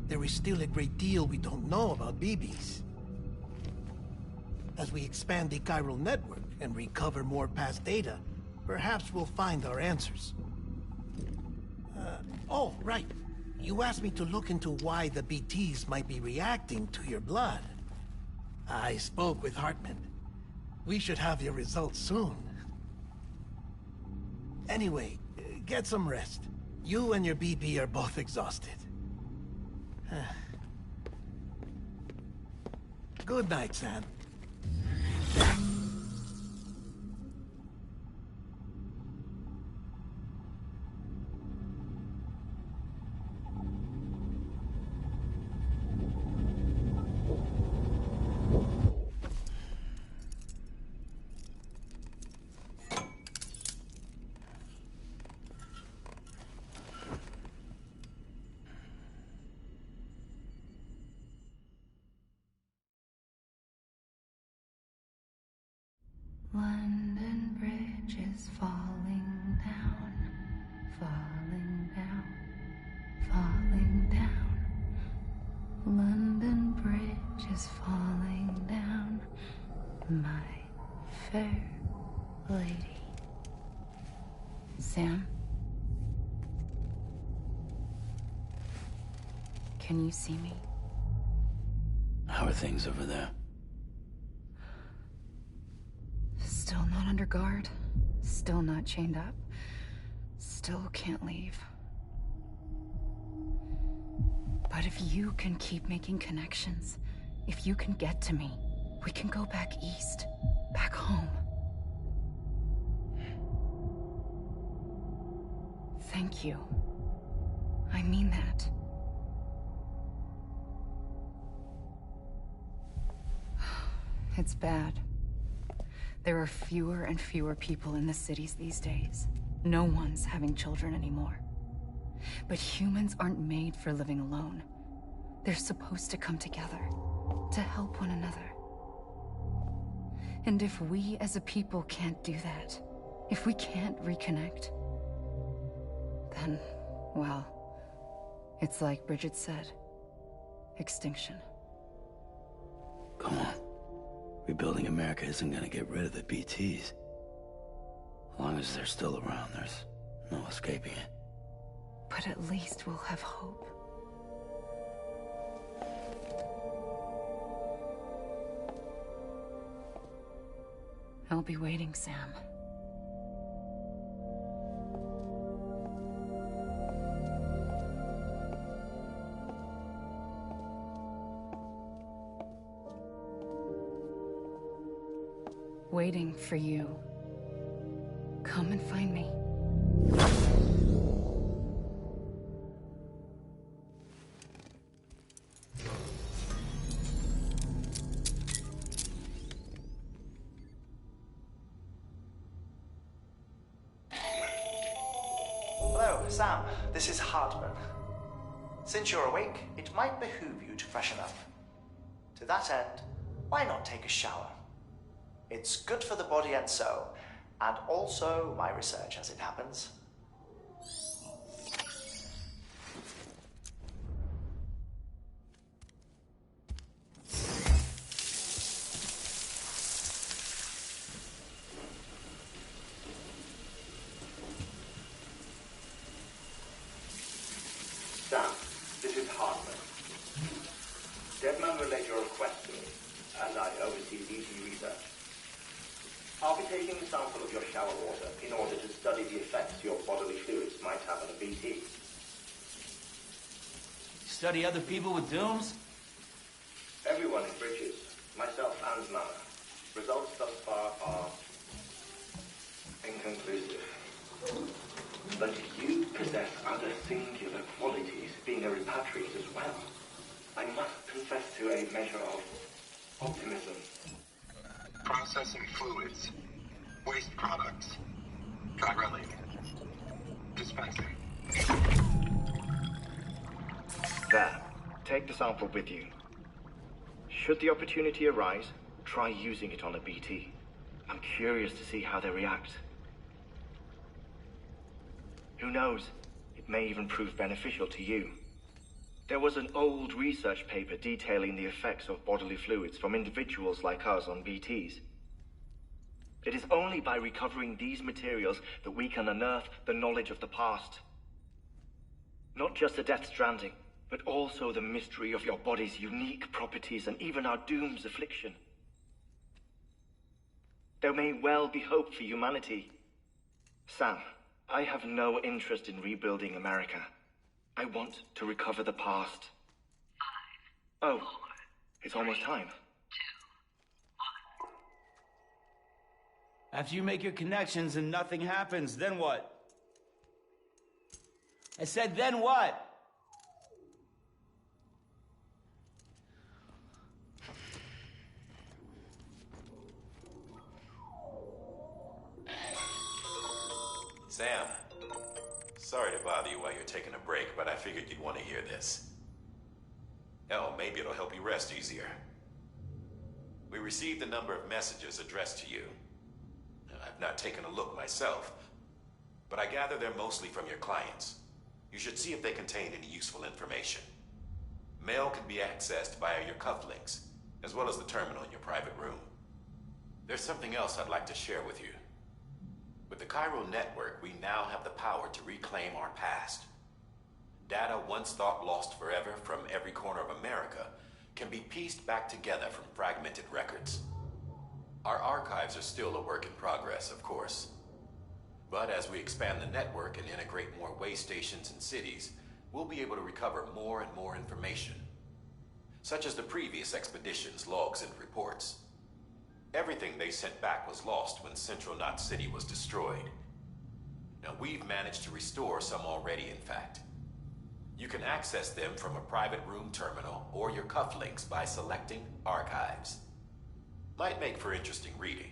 there is still a great deal we don't know about BBs. As we expand the chiral network and recover more past data, perhaps we'll find our answers. Oh, right. You asked me to look into why the BTs might be reacting to your blood. I spoke with Hartman. We should have your results soon. Anyway, get some rest. You and your BP are both exhausted. Good night, Sam. London Bridge is falling down, falling down, falling down. London Bridge is falling down, my fair lady. Sam? Can you see me? How are things over there? Still not under guard, still not chained up, still can't leave. But if you can keep making connections, if you can get to me, we can go back east, back home. Thank you. I mean that. It's bad. There are fewer and fewer people in the cities these days. No one's having children anymore. But humans aren't made for living alone. They're supposed to come together, to help one another. And if we as a people can't do that, if we can't reconnect, then, well, it's like Bridget said, extinction. Come on. Rebuilding America isn't gonna get rid of the BTs. As long as they're still around, there's no escaping it. But at least we'll have hope. I'll be waiting, Sam. Waiting for you. Come and find me. Hello, Sam. This is Hartman. Since you're awake, it might behoove you to freshen up. To that end, why not take a shower? It's good for the body and soul, and also my research as it happens. Sam, this is Hartman. Deadman relayed your request to me, and I oversee BT research. I'll be taking a sample of your shower water in order to study the effects your bodily fluids might have on a BT. Study other people with dooms? Everyone in Bridges, myself and Mama. Results thus far are inconclusive. But you possess other singular qualities, being a repatriate as well. I must confess to a measure of optimism. Processing fluids. Waste products. Dry-relling. Dispensing. There. Take the sample with you. Should the opportunity arise, try using it on a BT. I'm curious to see how they react. Who knows? It may even prove beneficial to you. There was an old research paper detailing the effects of bodily fluids from individuals like us on BTs. It is only by recovering these materials that we can unearth the knowledge of the past. Not just the Death Stranding, but also the mystery of your body's unique properties and even our doom's affliction. There may well be hope for humanity. Sam, I have no interest in rebuilding America. I want to recover the past. 5, oh, 4, it's almost time. 2, 1. After you make your connections and nothing happens, then what? I said, then what? Sam, sorry to bother you while you're taking a break, but I figured you'd want to hear this. Hell, maybe it'll help you rest easier. We received a number of messages addressed to you. I've not taken a look myself, but I gather they're mostly from your clients. You should see if they contain any useful information. Mail can be accessed via your cufflinks, as well as the terminal in your private room. There's something else I'd like to share with you. With the Chiral network, we now have the power to reclaim our past. Data once thought lost forever from every corner of America can be pieced back together from fragmented records. Our archives are still a work in progress, of course. But as we expand the network and integrate more way stations and cities, we'll be able to recover more and more information, such as the previous expedition's logs and reports. Everything they sent back was lost when Central Knot City was destroyed. Now, we've managed to restore some already, in fact. You can access them from a private room terminal or your cufflinks by selecting Archives. Might make for interesting reading.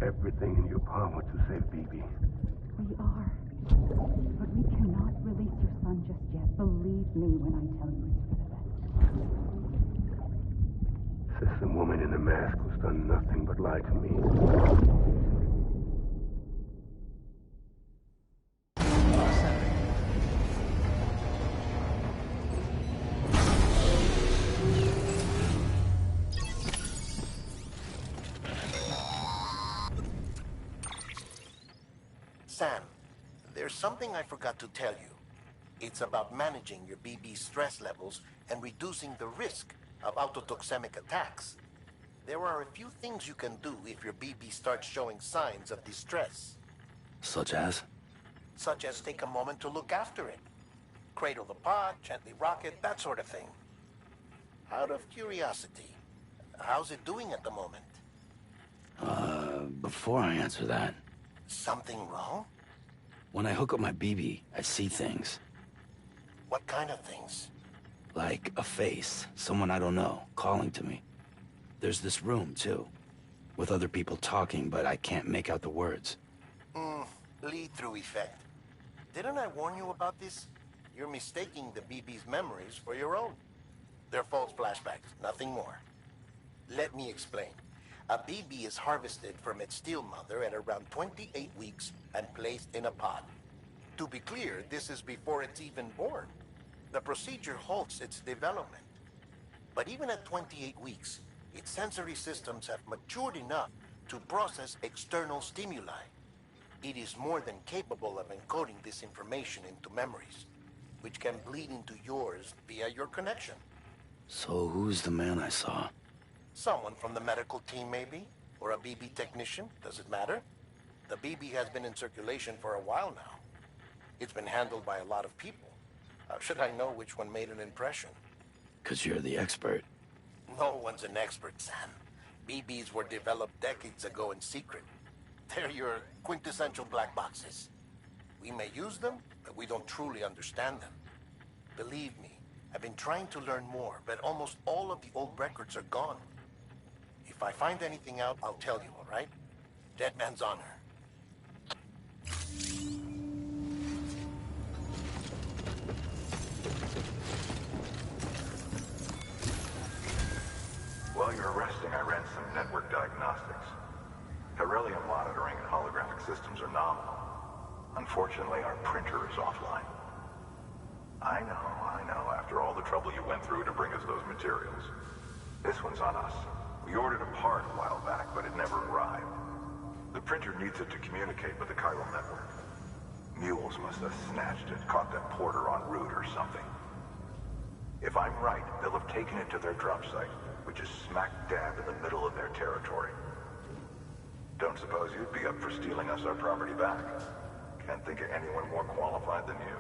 Everything in your power to save Bibi. We are. But we cannot release your son just yet. Believe me when I tell you it's for the best. Says the woman in the mask who's done nothing but lie to me. Sam, there's something I forgot to tell you. It's about managing your BB stress levels and reducing the risk of autotoxemic attacks. There are a few things you can do if your BB starts showing signs of distress. Such as? Such as take a moment to look after it. Cradle the pod, gently rock it, that sort of thing. Out of curiosity, how's it doing at the moment? Before I answer that... Something wrong? When I hook up my BB, I see things. What kind of things? Like a face, someone I don't know, calling to me. There's this room, too, with other people talking, but I can't make out the words. Lead-through effect. Didn't I warn you about this? You're mistaking the BB's memories for your own. They're false flashbacks, nothing more. Let me explain. A BB is harvested from its steel mother at around 28 weeks and placed in a pod. To be clear, this is before it's even born. The procedure halts its development. But even at 28 weeks, its sensory systems have matured enough to process external stimuli. It is more than capable of encoding this information into memories, which can bleed into yours via your connection. So who's the man I saw? Someone from the medical team, maybe? Or a BB technician? Does it matter? The BB has been in circulation for a while now. It's been handled by a lot of people. How should I know which one made an impression? 'Cause you're the expert. No one's an expert, Sam. BBs were developed decades ago in secret. They're your quintessential black boxes. We may use them, but we don't truly understand them. Believe me, I've been trying to learn more, but almost all of the old records are gone. If I find anything out, I'll tell you, all right? Dead man's honor. While you're resting, I ran some network diagnostics. Beryllium monitoring and holographic systems are nominal. Unfortunately, our printer is offline. I know. After all the trouble you went through to bring us those materials. This one's on us. We ordered a part a while back, but it never arrived. The printer needs it to communicate with the chiral network. Mules must have snatched it, caught that porter en route or something. If I'm right, they'll have taken it to their drop site, which is smack dab in the middle of their territory. Don't suppose you'd be up for stealing us our property back? Can't think of anyone more qualified than you.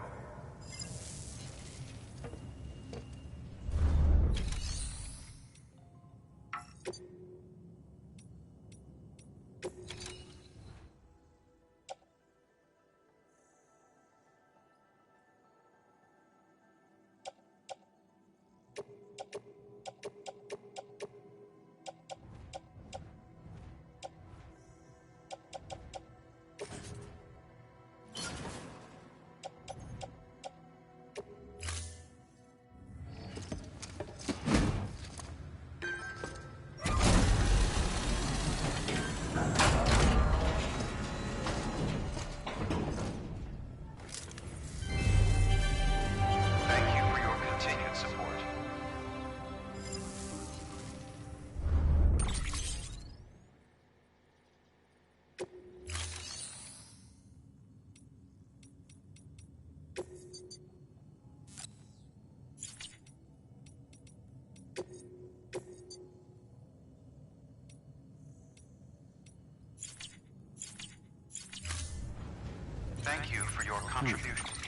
Thank you for your contribution.